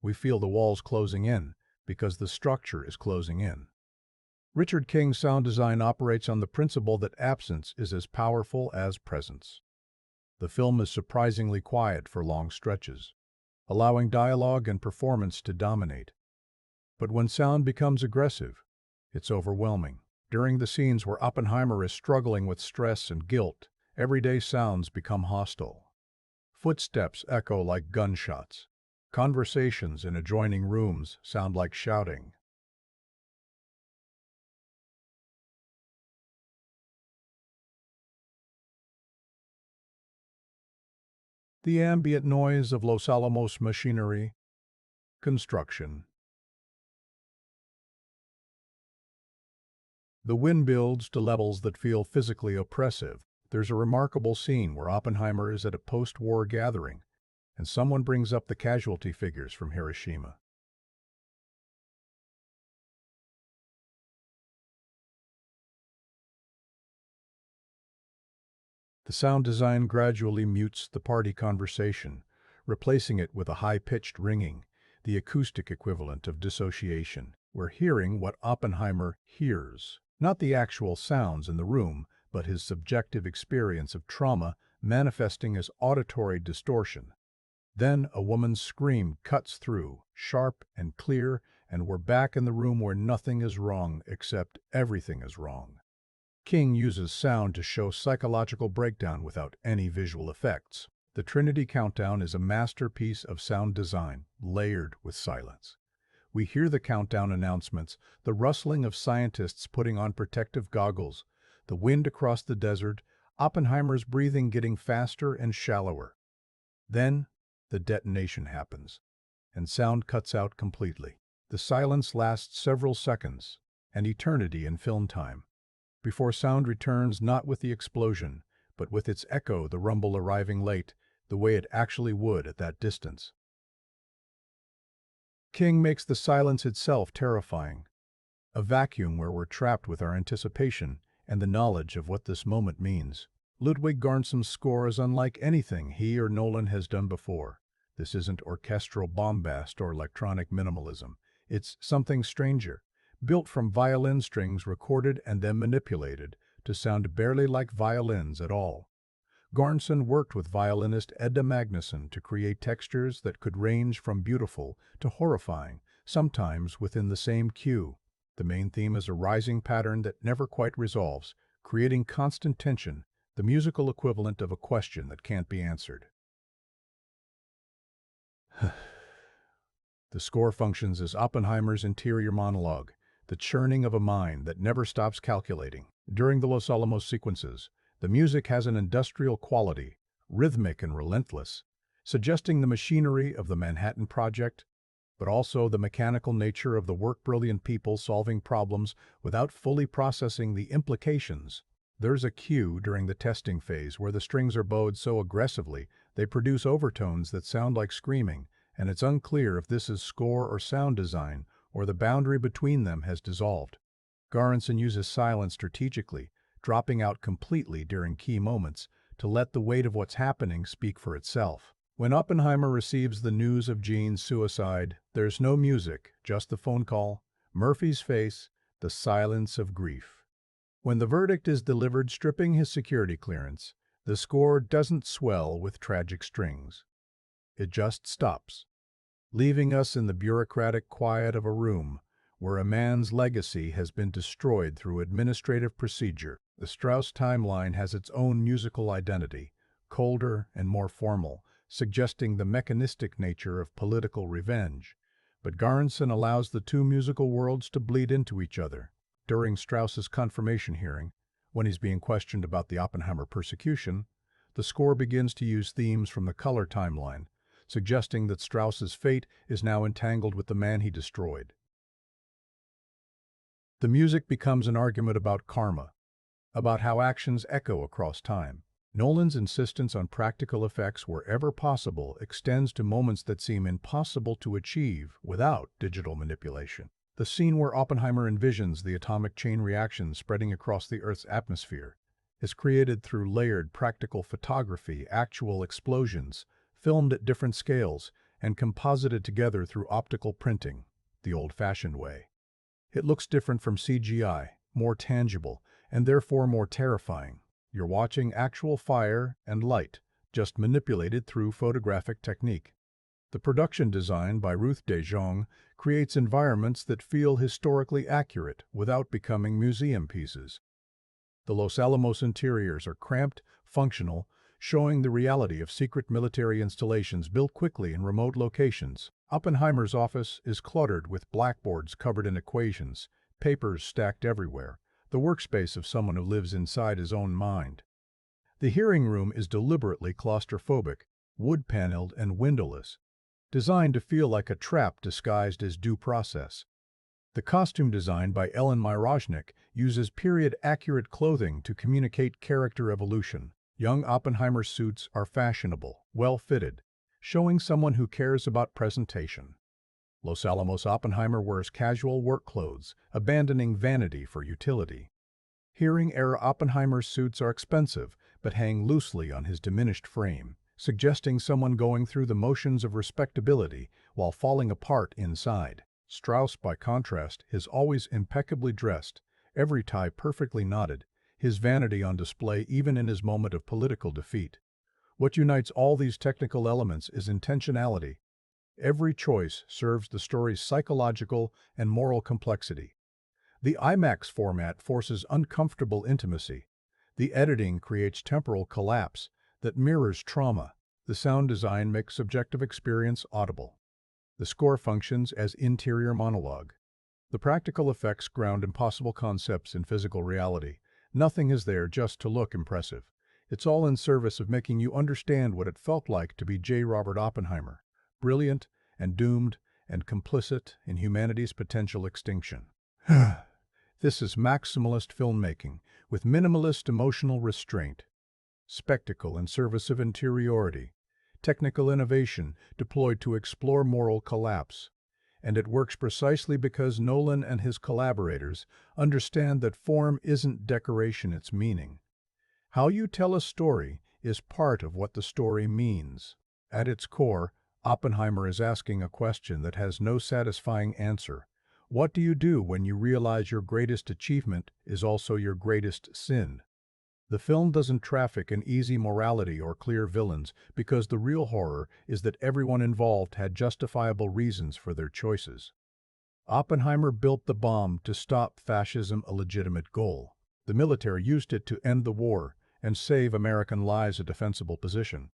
We feel the walls closing in, because the structure is closing in. Richard King's sound design operates on the principle that absence is as powerful as presence. The film is surprisingly quiet for long stretches, allowing dialogue and performance to dominate. But when sound becomes aggressive, it's overwhelming. During the scenes where Oppenheimer is struggling with stress and guilt, everyday sounds become hostile. Footsteps echo like gunshots. Conversations in adjoining rooms sound like shouting. The ambient noise of Los Alamos machinery, construction. The wind builds to levels that feel physically oppressive. There's a remarkable scene where Oppenheimer is at a post-war gathering, and someone brings up the casualty figures from Hiroshima. The sound design gradually mutes the party conversation, replacing it with a high-pitched ringing, the acoustic equivalent of dissociation. We're hearing what Oppenheimer hears, not the actual sounds in the room, but his subjective experience of trauma manifesting as auditory distortion. Then a woman's scream cuts through, sharp and clear, and we're back in the room where nothing is wrong except everything is wrong. King uses sound to show psychological breakdown without any visual effects. The Trinity countdown is a masterpiece of sound design, layered with silence. We hear the countdown announcements, the rustling of scientists putting on protective goggles, the wind across the desert, Oppenheimer's breathing getting faster and shallower. Then, the detonation happens, and sound cuts out completely. The silence lasts several seconds, an eternity in film time, before sound returns not with the explosion, but with its echo, the rumble arriving late, the way it actually would at that distance. King makes the silence itself terrifying, a vacuum where we're trapped with our anticipation and the knowledge of what this moment means. Ludwig Göransson's score is unlike anything he or Nolan has done before. This isn't orchestral bombast or electronic minimalism. It's something stranger, built from violin strings recorded and then manipulated to sound barely like violins at all. Göransson worked with violinist Edda Magnusson to create textures that could range from beautiful to horrifying, sometimes within the same cue. The main theme is a rising pattern that never quite resolves, creating constant tension, the musical equivalent of a question that can't be answered. The score functions as Oppenheimer's interior monologue, the churning of a mind that never stops calculating. During the Los Alamos sequences, the music has an industrial quality, rhythmic and relentless, suggesting the machinery of the Manhattan Project, but also the mechanical nature of the work-brilliant people solving problems without fully processing the implications. There's a cue during the testing phase where the strings are bowed so aggressively they produce overtones that sound like screaming, and it's unclear if this is score or sound design, or the boundary between them has dissolved. Göransson uses silence strategically, dropping out completely during key moments to let the weight of what's happening speak for itself. When Oppenheimer receives the news of Jean's suicide, there's no music, just the phone call, Murphy's face, the silence of grief. When the verdict is delivered stripping his security clearance, the score doesn't swell with tragic strings. It just stops, leaving us in the bureaucratic quiet of a room where a man's legacy has been destroyed through administrative procedure. The Strauss timeline has its own musical identity, colder and more formal, suggesting the mechanistic nature of political revenge. But Göransson allows the two musical worlds to bleed into each other. During Strauss's confirmation hearing, when he's being questioned about the Oppenheimer persecution, the score begins to use themes from the color timeline, suggesting that Strauss's fate is now entangled with the man he destroyed. The music becomes an argument about karma, about how actions echo across time. Nolan's insistence on practical effects wherever possible extends to moments that seem impossible to achieve without digital manipulation. The scene where Oppenheimer envisions the atomic chain reaction spreading across the Earth's atmosphere is created through layered practical photography, actual explosions, filmed at different scales, and composited together through optical printing, the old-fashioned way. It looks different from CGI, more tangible, and therefore more terrifying. You're watching actual fire and light, just manipulated through photographic technique. The production design by Ruth De Jong creates environments that feel historically accurate without becoming museum pieces. The Los Alamos interiors are cramped, functional, showing the reality of secret military installations built quickly in remote locations. Oppenheimer's office is cluttered with blackboards covered in equations, papers stacked everywhere, the workspace of someone who lives inside his own mind. The hearing room is deliberately claustrophobic, wood-paneled and windowless, designed to feel like a trap disguised as due process. The costume design by Ellen Myrojnik uses period-accurate clothing to communicate character evolution. Young Oppenheimer's suits are fashionable, well-fitted, showing someone who cares about presentation. Los Alamos Oppenheimer wears casual work clothes, abandoning vanity for utility. Hearing-era Oppenheimer's suits are expensive, but hang loosely on his diminished frame, suggesting someone going through the motions of respectability while falling apart inside. Strauss, by contrast, is always impeccably dressed, every tie perfectly knotted, his vanity on display even in his moment of political defeat. What unites all these technical elements is intentionality. Every choice serves the story's psychological and moral complexity. The IMAX format forces uncomfortable intimacy. The editing creates temporal collapse that mirrors trauma. The sound design makes subjective experience audible. The score functions as interior monologue. The practical effects ground impossible concepts in physical reality. Nothing is there just to look impressive. It's all in service of making you understand what it felt like to be J. Robert Oppenheimer, brilliant and doomed and complicit in humanity's potential extinction. This is maximalist filmmaking with minimalist emotional restraint, spectacle in service of interiority, technical innovation deployed to explore moral collapse. And it works precisely because Nolan and his collaborators understand that form isn't decoration, it's meaning. How you tell a story is part of what the story means. At its core, Oppenheimer is asking a question that has no satisfying answer. What do you do when you realize your greatest achievement is also your greatest sin? The film doesn't traffic in easy morality or clear villains because the real horror is that everyone involved had justifiable reasons for their choices. Oppenheimer built the bomb to stop fascism, a legitimate goal. The military used it to end the war and save American lives, a defensible position.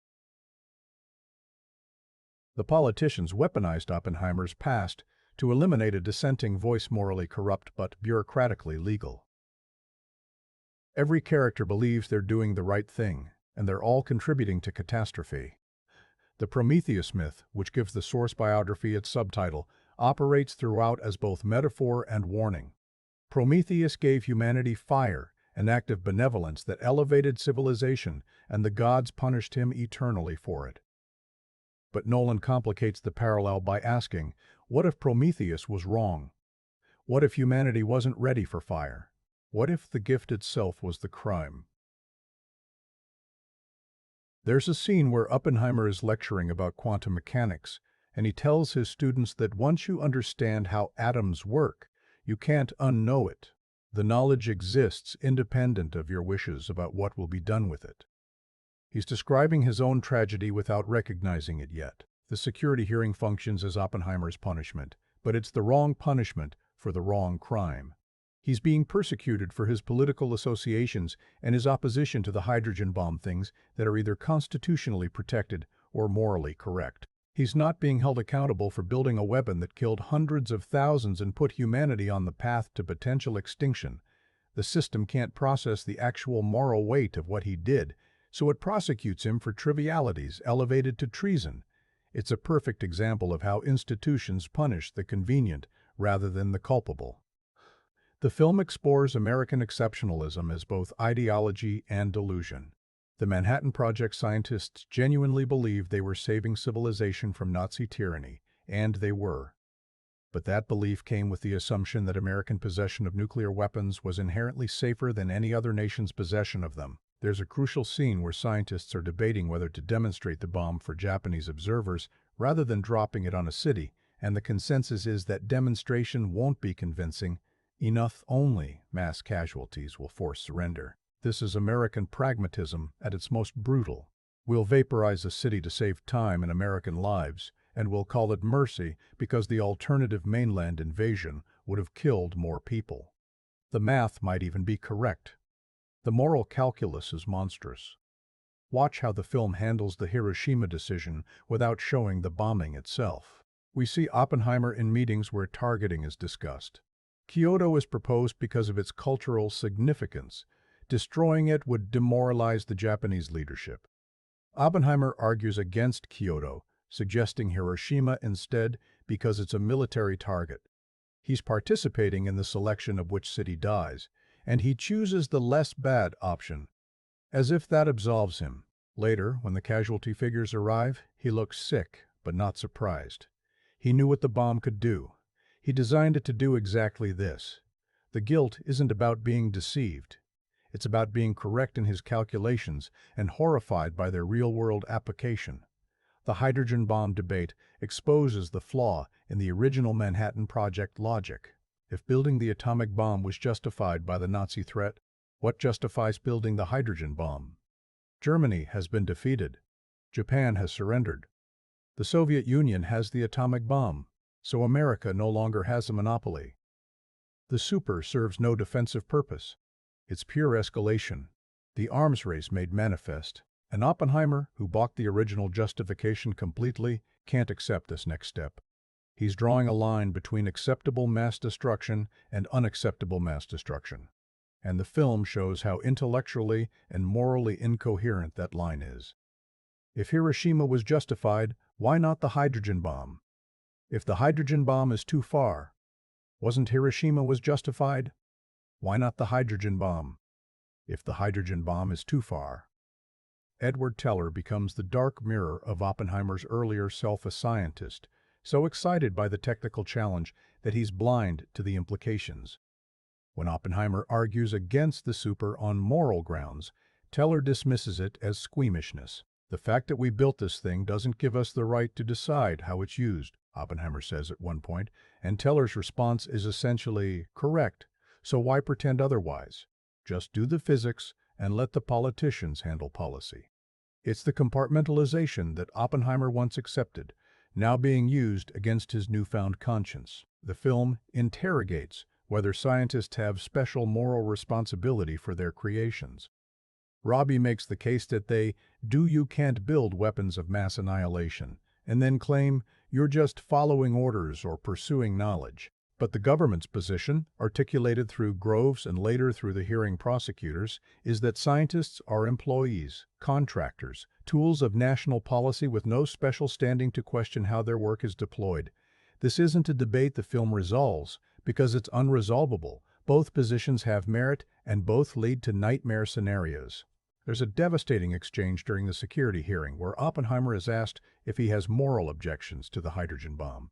The politicians weaponized Oppenheimer's past to eliminate a dissenting voice, morally corrupt but bureaucratically legal. Every character believes they're doing the right thing, and they're all contributing to catastrophe. The Prometheus myth, which gives the source biography its subtitle, operates throughout as both metaphor and warning. Prometheus gave humanity fire, an act of benevolence that elevated civilization, and the gods punished him eternally for it. But Nolan complicates the parallel by asking, what if Prometheus was wrong? What if humanity wasn't ready for fire? What if the gift itself was the crime? There's a scene where Oppenheimer is lecturing about quantum mechanics, and he tells his students that once you understand how atoms work, you can't unknow it. The knowledge exists independent of your wishes about what will be done with it. He's describing his own tragedy without recognizing it yet. The security hearing functions as Oppenheimer's punishment, but it's the wrong punishment for the wrong crime. He's being persecuted for his political associations and his opposition to the hydrogen bomb, things that are either constitutionally protected or morally correct. He's not being held accountable for building a weapon that killed hundreds of thousands and put humanity on the path to potential extinction. The system can't process the actual moral weight of what he did, so it prosecutes him for trivialities elevated to treason. It's a perfect example of how institutions punish the convenient rather than the culpable. The film explores American exceptionalism as both ideology and delusion. The Manhattan Project scientists genuinely believed they were saving civilization from Nazi tyranny, and they were. But that belief came with the assumption that American possession of nuclear weapons was inherently safer than any other nation's possession of them. There's a crucial scene where scientists are debating whether to demonstrate the bomb for Japanese observers rather than dropping it on a city, and the consensus is that demonstration won't be convincing. Enough only mass casualties will force surrender. This is American pragmatism at its most brutal. We'll vaporize a city to save time and American lives, and we'll call it mercy because the alternative mainland invasion would have killed more people. The math might even be correct. The moral calculus is monstrous. Watch how the film handles the Hiroshima decision without showing the bombing itself. We see Oppenheimer in meetings where targeting is discussed. Kyoto is proposed because of its cultural significance. Destroying it would demoralize the Japanese leadership. Oppenheimer argues against Kyoto, suggesting Hiroshima instead because it's a military target. He's participating in the selection of which city dies, and he chooses the less bad option, as if that absolves him. Later, when the casualty figures arrive, he looks sick, but not surprised. He knew what the bomb could do. He designed it to do exactly this. The guilt isn't about being deceived. It's about being correct in his calculations and horrified by their real-world application. The hydrogen bomb debate exposes the flaw in the original Manhattan Project logic. If building the atomic bomb was justified by the Nazi threat, what justifies building the hydrogen bomb? Germany has been defeated. Japan has surrendered. The Soviet Union has the atomic bomb, so America no longer has a monopoly. The super serves no defensive purpose. It's pure escalation. The arms race made manifest, and Oppenheimer, who balked the original justification completely, can't accept this next step. He's drawing a line between acceptable mass destruction and unacceptable mass destruction. And the film shows how intellectually and morally incoherent that line is. If Hiroshima was justified, why not the hydrogen bomb? If the hydrogen bomb is too far, wasn't Hiroshima was justified? Why not the hydrogen bomb? If the hydrogen bomb is too far. Edward Teller becomes the dark mirror of Oppenheimer's earlier self as scientist, so excited by the technical challenge that he's blind to the implications. When Oppenheimer argues against the super on moral grounds, Teller dismisses it as squeamishness. The fact that we built this thing doesn't give us the right to decide how it's used, Oppenheimer says at one point, and Teller's response is essentially, correct, so why pretend otherwise? Just do the physics and let the politicians handle policy. It's the compartmentalization that Oppenheimer once accepted, now being used against his newfound conscience. The film interrogates whether scientists have special moral responsibility for their creations. Robbie makes the case that you can't build weapons of mass annihilation, and then claim you're just following orders or pursuing knowledge. But the government's position, articulated through Groves and later through the hearing prosecutors, is that scientists are employees, contractors, tools of national policy with no special standing to question how their work is deployed. This isn't a debate the film resolves, because it's unresolvable. Both positions have merit, and both lead to nightmare scenarios. There's a devastating exchange during the security hearing where Oppenheimer is asked if he has moral objections to the hydrogen bomb.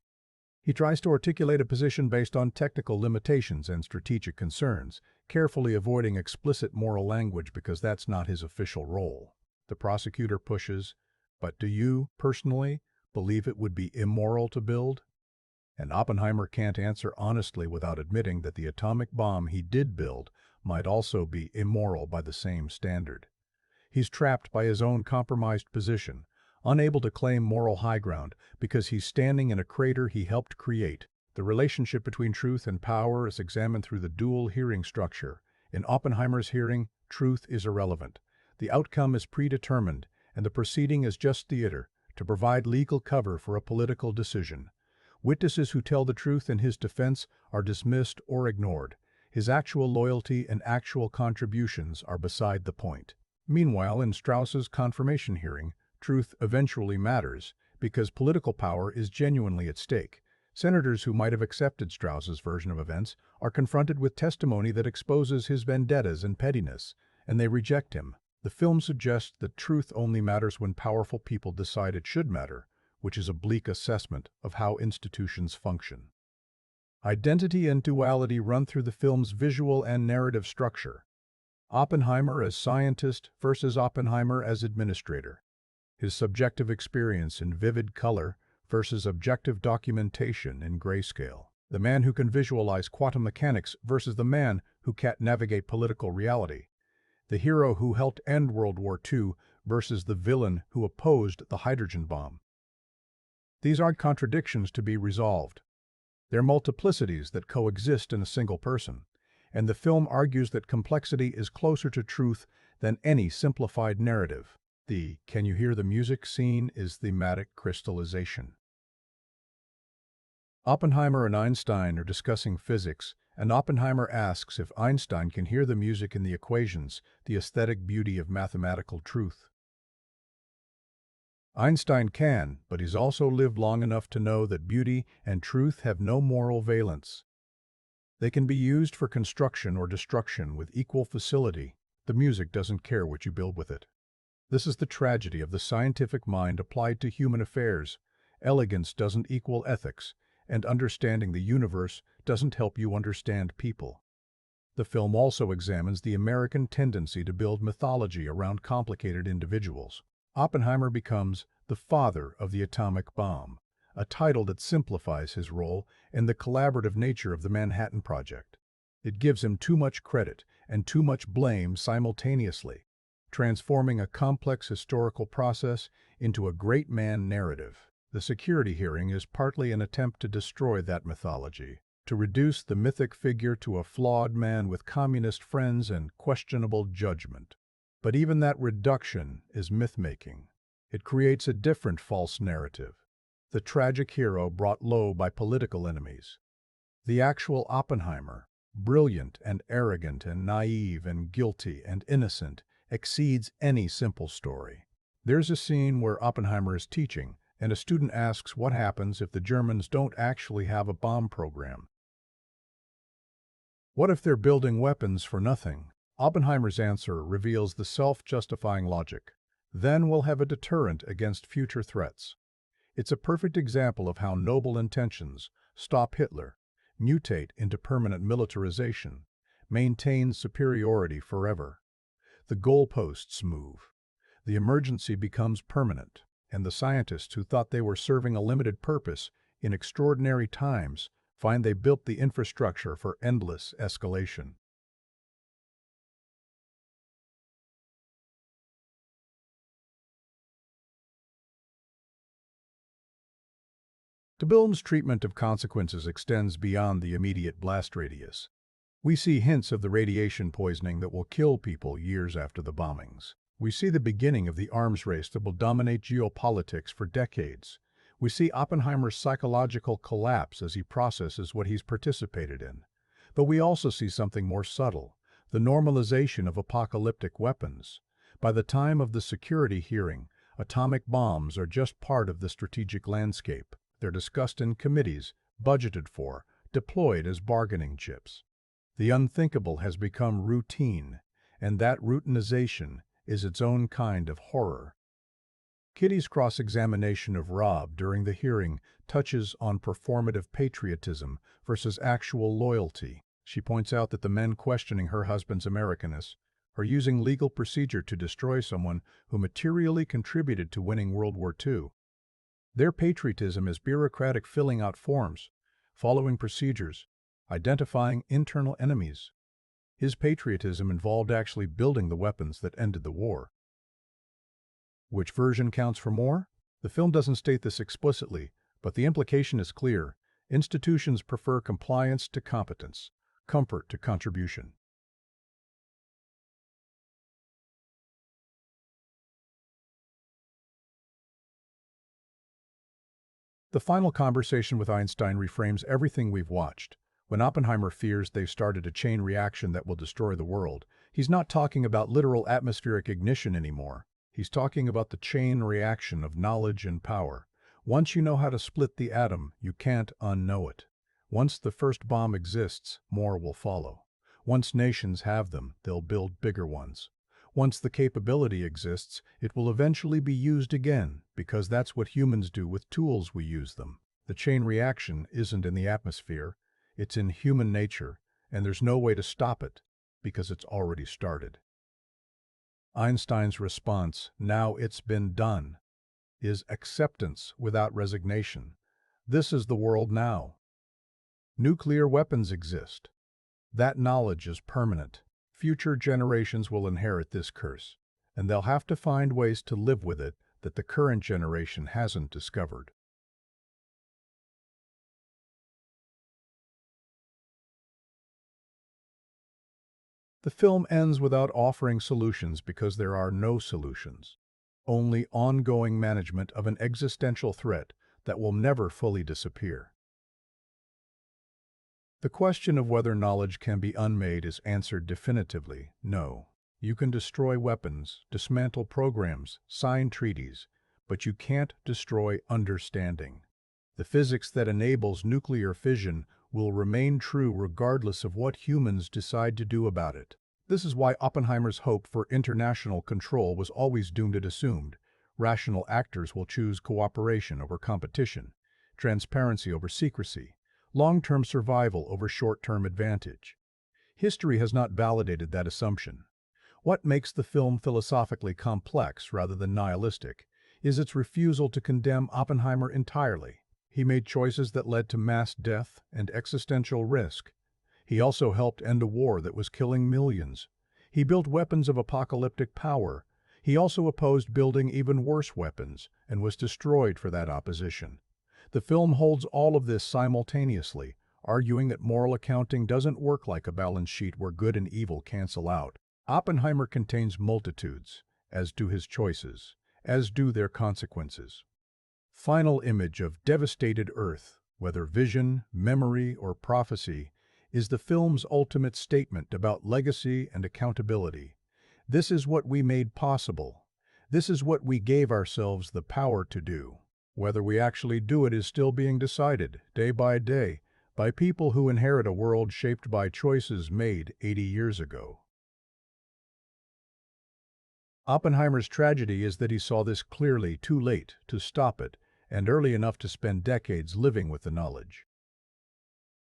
He tries to articulate a position based on technical limitations and strategic concerns, carefully avoiding explicit moral language because that's not his official role. The prosecutor pushes, but do you, personally, believe it would be immoral to build? And Oppenheimer can't answer honestly without admitting that the atomic bomb he did build might also be immoral by the same standard. He's trapped by his own compromised position, unable to claim moral high ground because he's standing in a crater he helped create. The relationship between truth and power is examined through the dual hearing structure. In Oppenheimer's hearing, truth is irrelevant. The outcome is predetermined, and the proceeding is just theater, to provide legal cover for a political decision. Witnesses who tell the truth in his defense are dismissed or ignored. His actual loyalty and actual contributions are beside the point. Meanwhile, in Strauss's confirmation hearing, truth eventually matters because political power is genuinely at stake. Senators who might have accepted Strauss's version of events are confronted with testimony that exposes his vendettas and pettiness, and they reject him. The film suggests that truth only matters when powerful people decide it should matter, which is a bleak assessment of how institutions function. Identity and duality run through the film's visual and narrative structure. Oppenheimer as scientist versus Oppenheimer as administrator. His subjective experience in vivid color versus objective documentation in grayscale. The man who can visualize quantum mechanics versus the man who can't navigate political reality. The hero who helped end World War II versus the villain who opposed the hydrogen bomb. These aren't contradictions to be resolved. They're multiplicities that coexist in a single person, and the film argues that complexity is closer to truth than any simplified narrative. The "can you hear the music" scene is thematic crystallization. Oppenheimer and Einstein are discussing physics, and Oppenheimer asks if Einstein can hear the music in the equations, the aesthetic beauty of mathematical truth. Einstein can, but he's also lived long enough to know that beauty and truth have no moral valence. They can be used for construction or destruction with equal facility. The music doesn't care what you build with it. This is the tragedy of the scientific mind applied to human affairs. Elegance doesn't equal ethics, and understanding the universe doesn't help you understand people. The film also examines the American tendency to build mythology around complicated individuals. Oppenheimer becomes the father of the atomic bomb, a title that simplifies his role and the collaborative nature of the Manhattan Project. It gives him too much credit and too much blame simultaneously, transforming a complex historical process into a great man narrative. The security hearing is partly an attempt to destroy that mythology, to reduce the mythic figure to a flawed man with communist friends and questionable judgment. But even that reduction is myth-making. It creates a different false narrative, the tragic hero brought low by political enemies. The actual Oppenheimer, brilliant and arrogant and naive and guilty and innocent, exceeds any simple story. There's a scene where Oppenheimer is teaching, and a student asks what happens if the Germans don't actually have a bomb program. What if they're building weapons for nothing? Oppenheimer's answer reveals the self-justifying logic. Then we'll have a deterrent against future threats. It's a perfect example of how noble intentions stop Hitler, mutate into permanent militarization, maintain superiority forever. The goalposts move. The emergency becomes permanent, and the scientists who thought they were serving a limited purpose in extraordinary times find they built the infrastructure for endless escalation. The film's treatment of consequences extends beyond the immediate blast radius. We see hints of the radiation poisoning that will kill people years after the bombings. We see the beginning of the arms race that will dominate geopolitics for decades. We see Oppenheimer's psychological collapse as he processes what he's participated in. But we also see something more subtle, the normalization of apocalyptic weapons. By the time of the security hearing, atomic bombs are just part of the strategic landscape. They're discussed in committees, budgeted for, deployed as bargaining chips. The unthinkable has become routine, and that routinization is its own kind of horror. Kitty's cross-examination of Rob during the hearing touches on performative patriotism versus actual loyalty. She points out that the men questioning her husband's Americanness are using legal procedure to destroy someone who materially contributed to winning World War II. Their patriotism is bureaucratic filling out forms, following procedures, identifying internal enemies. His patriotism involved actually building the weapons that ended the war. Which version counts for more? The film doesn't state this explicitly, but the implication is clear. Institutions prefer compliance to competence, comfort to contribution. The final conversation with Einstein reframes everything we've watched. When Oppenheimer fears they've started a chain reaction that will destroy the world, he's not talking about literal atmospheric ignition anymore. He's talking about the chain reaction of knowledge and power. Once you know how to split the atom, you can't unknow it. Once the first bomb exists, more will follow. Once nations have them, they'll build bigger ones. Once the capability exists, it will eventually be used again, because that's what humans do with tools we use them. The chain reaction isn't in the atmosphere, it's in human nature, and there's no way to stop it, because it's already started. Einstein's response, "Now it's been done," is acceptance without resignation. This is the world now. Nuclear weapons exist. That knowledge is permanent. Future generations will inherit this curse, and they'll have to find ways to live with it that the current generation hasn't discovered. The film ends without offering solutions because there are no solutions. Only ongoing management of an existential threat that will never fully disappear. The question of whether knowledge can be unmade is answered definitively, no. You can destroy weapons, dismantle programs, sign treaties, but you can't destroy understanding. The physics that enables nuclear fission will remain true regardless of what humans decide to do about it. This is why Oppenheimer's hope for international control was always doomed and assumed. Rational actors will choose cooperation over competition, transparency over secrecy, long-term survival over short-term advantage. History has not validated that assumption. What makes the film philosophically complex rather than nihilistic is its refusal to condemn Oppenheimer entirely. He made choices that led to mass death and existential risk. He also helped end a war that was killing millions. He built weapons of apocalyptic power. He also opposed building even worse weapons and was destroyed for that opposition. The film holds all of this simultaneously, arguing that moral accounting doesn't work like a balance sheet where good and evil cancel out. Oppenheimer contains multitudes, as do his choices, as do their consequences. final image of devastated Earth, whether vision, memory, or prophecy, is the film's ultimate statement about legacy and accountability. This is what we made possible. This is what we gave ourselves the power to do. Whether we actually do it is still being decided, day by day, by people who inherit a world shaped by choices made 80 years ago. Oppenheimer's tragedy is that he saw this clearly too late to stop it, and early enough to spend decades living with the knowledge.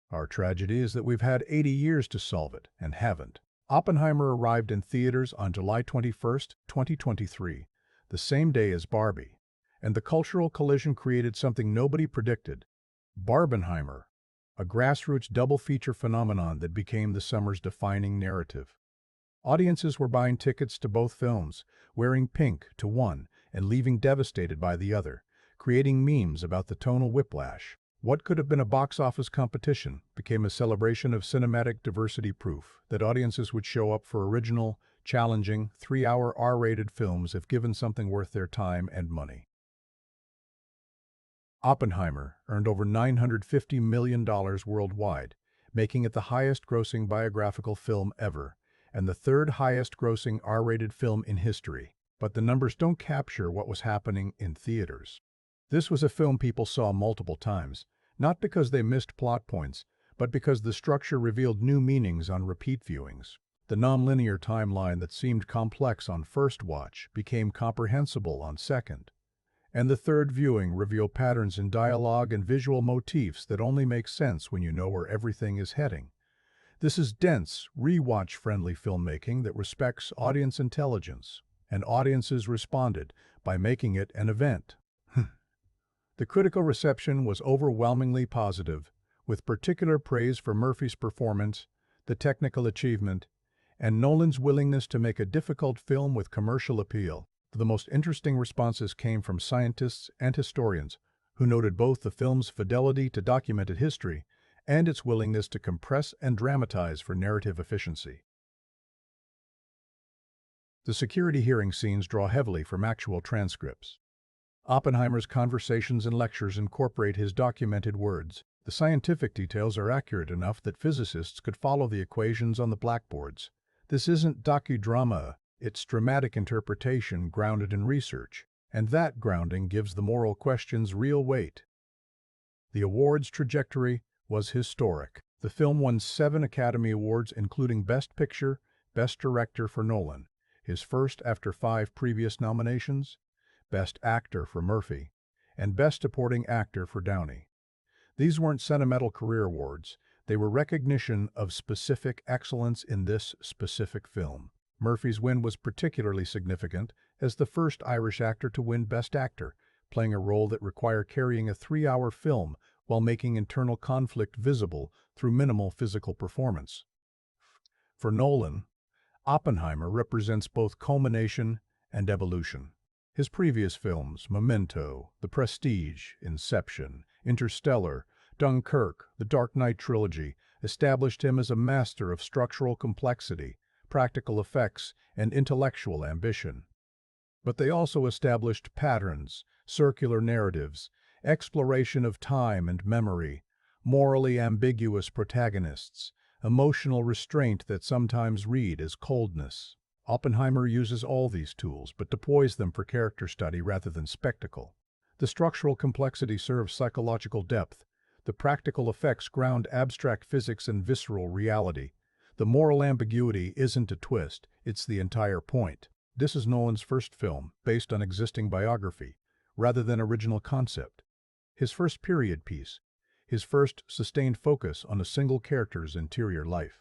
Our tragedy is that we've had 80 years to solve it, and haven't. Oppenheimer arrived in theaters on July 21, 2023, the same day as Barbie, and the cultural collision created something nobody predicted: Barbenheimer, a grassroots double-feature phenomenon that became the summer's defining narrative. Audiences were buying tickets to both films, wearing pink to one and leaving devastated by the other, creating memes about the tonal whiplash. What could have been a box office competition became a celebration of cinematic diversity, proof that audiences would show up for original, challenging, 3-hour R-rated films if given something worth their time and money. Oppenheimer earned over $950 million worldwide, making it the highest-grossing biographical film ever, and the third highest-grossing R-rated film in history. But the numbers don't capture what was happening in theaters. This was a film people saw multiple times, not because they missed plot points, but because the structure revealed new meanings on repeat viewings. The nonlinear timeline that seemed complex on first watch became comprehensible on second, and the third viewing revealed patterns in dialogue and visual motifs that only make sense when you know where everything is heading. This is dense, rewatch-friendly filmmaking that respects audience intelligence, and audiences responded by making it an event. The critical reception was overwhelmingly positive, with particular praise for Murphy's performance, the technical achievement, and Nolan's willingness to make a difficult film with commercial appeal. The most interesting responses came from scientists and historians, who noted both the film's fidelity to documented history and its willingness to compress and dramatize for narrative efficiency. The security hearing scenes draw heavily from actual transcripts. Oppenheimer's conversations and lectures incorporate his documented words. The scientific details are accurate enough that physicists could follow the equations on the blackboards. This isn't docudrama, it's dramatic interpretation grounded in research, and that grounding gives the moral questions real weight. The awards trajectory was historic. The film won 7 Academy Awards, including Best Picture, Best Director for Nolan, his first after 5 previous nominations, Best Actor for Murphy, and Best Supporting Actor for Downey. These weren't sentimental career awards, they were recognition of specific excellence in this specific film. Murphy's win was particularly significant as the first Irish actor to win Best Actor, playing a role that required carrying a 3-hour film while making internal conflict visible through minimal physical performance. For Nolan, Oppenheimer represents both culmination and evolution. His previous films, Memento, The Prestige, Inception, Interstellar, Dunkirk, The Dark Knight trilogy, established him as a master of structural complexity, practical effects, and intellectual ambition. But they also established patterns, circular narratives, exploration of time and memory, morally ambiguous protagonists, emotional restraint that sometimes read as coldness. Oppenheimer uses all these tools, but deploys them for character study rather than spectacle. The structural complexity serves psychological depth. The practical effects ground abstract physics and visceral reality. The moral ambiguity isn't a twist, it's the entire point. This is Nolan's first film, based on existing biography, rather than original concept. His first period piece. His first sustained focus on a single character's interior life.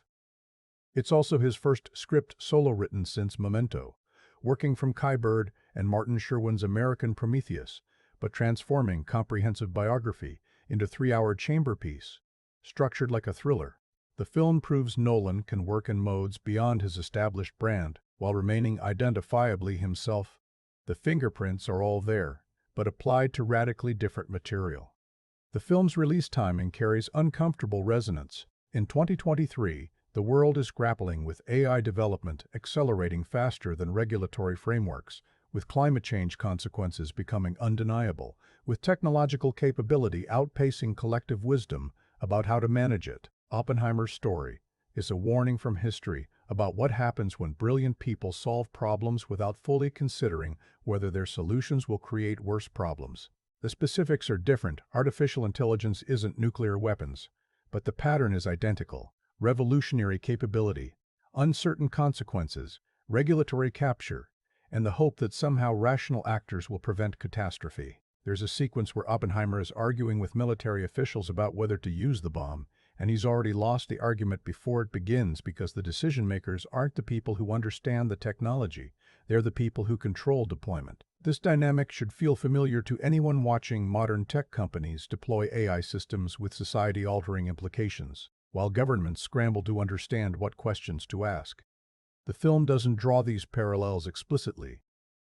It's also his first script solo written since Memento, working from Kai Bird and Martin Sherwin's American Prometheus, but transforming comprehensive biography into 3-hour chamber piece, structured like a thriller. The film proves Nolan can work in modes beyond his established brand while remaining identifiably himself. The fingerprints are all there, but applied to radically different material. The film's release timing carries uncomfortable resonance. In 2023, the world is grappling with AI development accelerating faster than regulatory frameworks, with climate change consequences becoming undeniable, with technological capability outpacing collective wisdom about how to manage it. Oppenheimer's story is a warning from history about what happens when brilliant people solve problems without fully considering whether their solutions will create worse problems. The specifics are different. Artificial intelligence isn't nuclear weapons, but the pattern is identical. Revolutionary capability, uncertain consequences, regulatory capture, and the hope that somehow rational actors will prevent catastrophe. There's a sequence where Oppenheimer is arguing with military officials about whether to use the bomb, and he's already lost the argument before it begins because the decision makers aren't the people who understand the technology, they're the people who control deployment. This dynamic should feel familiar to anyone watching modern tech companies deploy AI systems with society-altering implications, while governments scramble to understand what questions to ask. The film doesn't draw these parallels explicitly,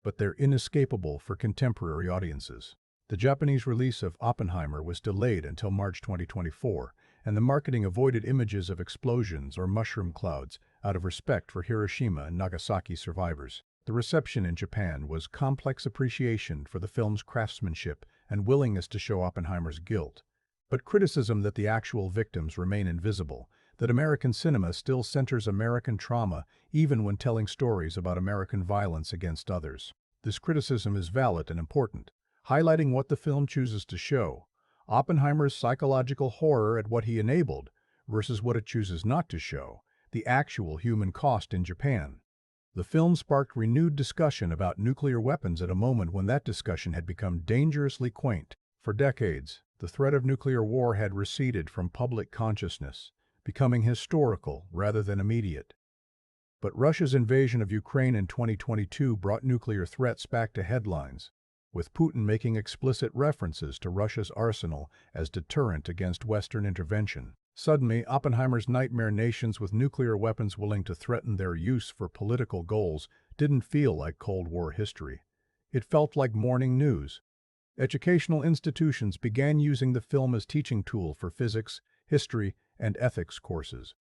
but they're inescapable for contemporary audiences. The Japanese release of Oppenheimer was delayed until March 2024, and the marketing avoided images of explosions or mushroom clouds out of respect for Hiroshima and Nagasaki survivors. The reception in Japan was complex appreciation for the film's craftsmanship and willingness to show Oppenheimer's guilt, but criticism that the actual victims remain invisible, that American cinema still centers American trauma even when telling stories about American violence against others. This criticism is valid and important, highlighting what the film chooses to show, Oppenheimer's psychological horror at what he enabled versus what it chooses not to show, the actual human cost in Japan. The film sparked renewed discussion about nuclear weapons at a moment when that discussion had become dangerously quaint. For decades, the threat of nuclear war had receded from public consciousness, becoming historical rather than immediate. But Russia's invasion of Ukraine in 2022 brought nuclear threats back to headlines, with Putin making explicit references to Russia's arsenal as deterrent against Western intervention. Suddenly, Oppenheimer's nightmare nations with nuclear weapons willing to threaten their use for political goals didn't feel like Cold War history. It felt like morning news. Educational institutions began using the film as teaching tool for physics, history, and ethics courses.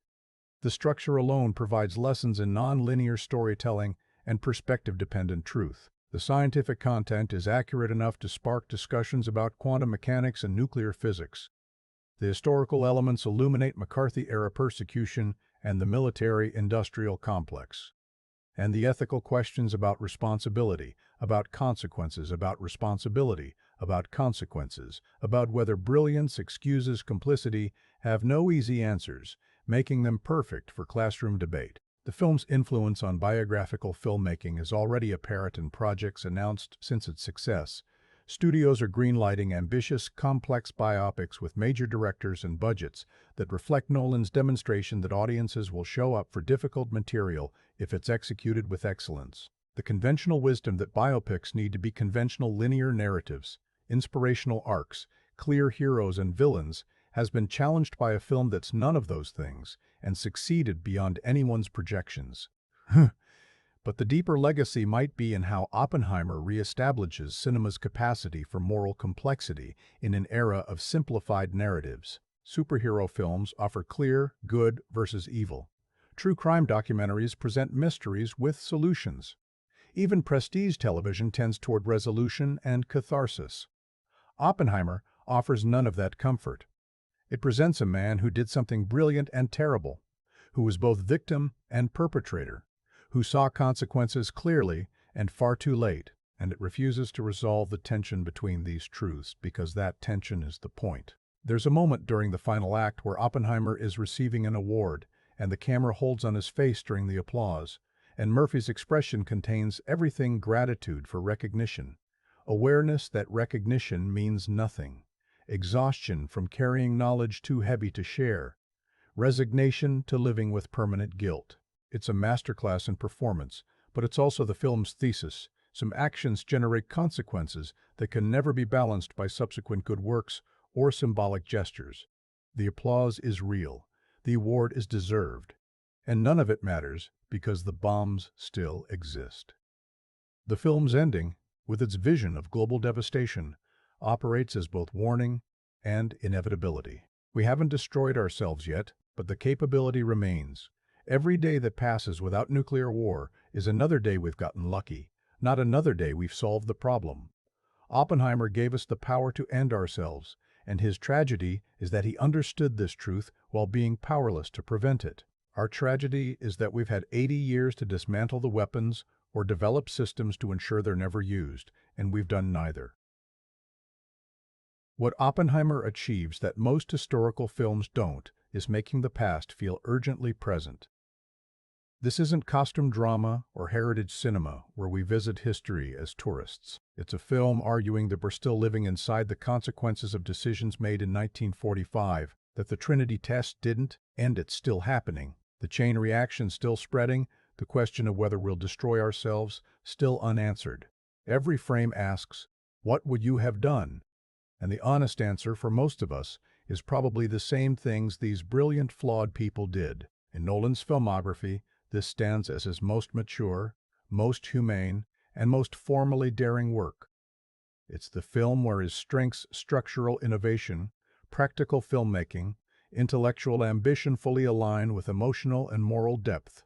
The structure alone provides lessons in non-linear storytelling and perspective-dependent truth. The scientific content is accurate enough to spark discussions about quantum mechanics and nuclear physics. The historical elements illuminate McCarthy-era persecution and the military-industrial complex. And the ethical questions about responsibility, about consequences, about responsibility, about consequences, about whether brilliance excuses complicity, have no easy answers, making them perfect for classroom debate. The film's influence on biographical filmmaking is already apparent in projects announced since its success. Studios are greenlighting ambitious, complex biopics with major directors and budgets that reflect Nolan's demonstration that audiences will show up for difficult material if it's executed with excellence. The conventional wisdom that biopics need to be conventional linear narratives, inspirational arcs, clear heroes and villains has been challenged by a film that's none of those things and succeeded beyond anyone's projections. But the deeper legacy might be in how Oppenheimer reestablishes cinema's capacity for moral complexity in an era of simplified narratives. Superhero films offer clear good versus evil. True crime documentaries present mysteries with solutions. Even prestige television tends toward resolution and catharsis. Oppenheimer offers none of that comfort. It presents a man who did something brilliant and terrible, who was both victim and perpetrator, who saw consequences clearly and far too late, and it refuses to resolve the tension between these truths because that tension is the point. There's a moment during the final act where Oppenheimer is receiving an award, and the camera holds on his face during the applause, and Murphy's expression contains everything: gratitude for recognition, awareness that recognition means nothing, exhaustion from carrying knowledge too heavy to share, resignation to living with permanent guilt. It's a masterclass in performance, but it's also the film's thesis. Some actions generate consequences that can never be balanced by subsequent good works or symbolic gestures. The applause is real, the award is deserved, and none of it matters because the bombs still exist. The film's ending, with its vision of global devastation, operates as both warning and inevitability. We haven't destroyed ourselves yet, but the capability remains. Every day that passes without nuclear war is another day we've gotten lucky, not another day we've solved the problem. Oppenheimer gave us the power to end ourselves, and his tragedy is that he understood this truth while being powerless to prevent it. Our tragedy is that we've had 80 years to dismantle the weapons or develop systems to ensure they're never used, and we've done neither. What Oppenheimer achieves that most historical films don't is making the past feel urgently present. This isn't costume drama or heritage cinema where we visit history as tourists. It's a film arguing that we're still living inside the consequences of decisions made in 1945, that the Trinity test didn't, and it's still happening. The chain reaction still spreading, the question of whether we'll destroy ourselves still unanswered. Every frame asks, "What would you have done?" And the honest answer for most of us is probably the same things these brilliant, flawed people did. In Nolan's filmography, this stands as his most mature, most humane, and most formally daring work. It's the film where his strengths, structural innovation, practical filmmaking, intellectual ambition fully align with emotional and moral depth.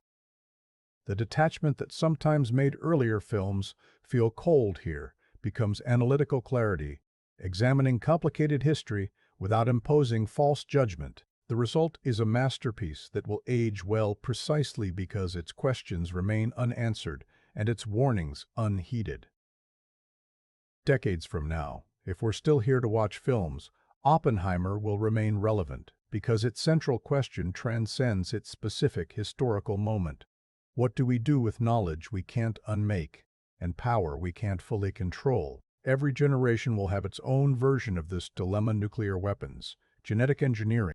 The detachment that sometimes made earlier films feel cold here becomes analytical clarity, examining complicated history without imposing false judgment. The result is a masterpiece that will age well precisely because its questions remain unanswered and its warnings unheeded. Decades from now, if we're still here to watch films, Oppenheimer will remain relevant because its central question transcends its specific historical moment. What do we do with knowledge we can't unmake and power we can't fully control? Every generation will have its own version of this dilemma: nuclear weapons, genetic engineering,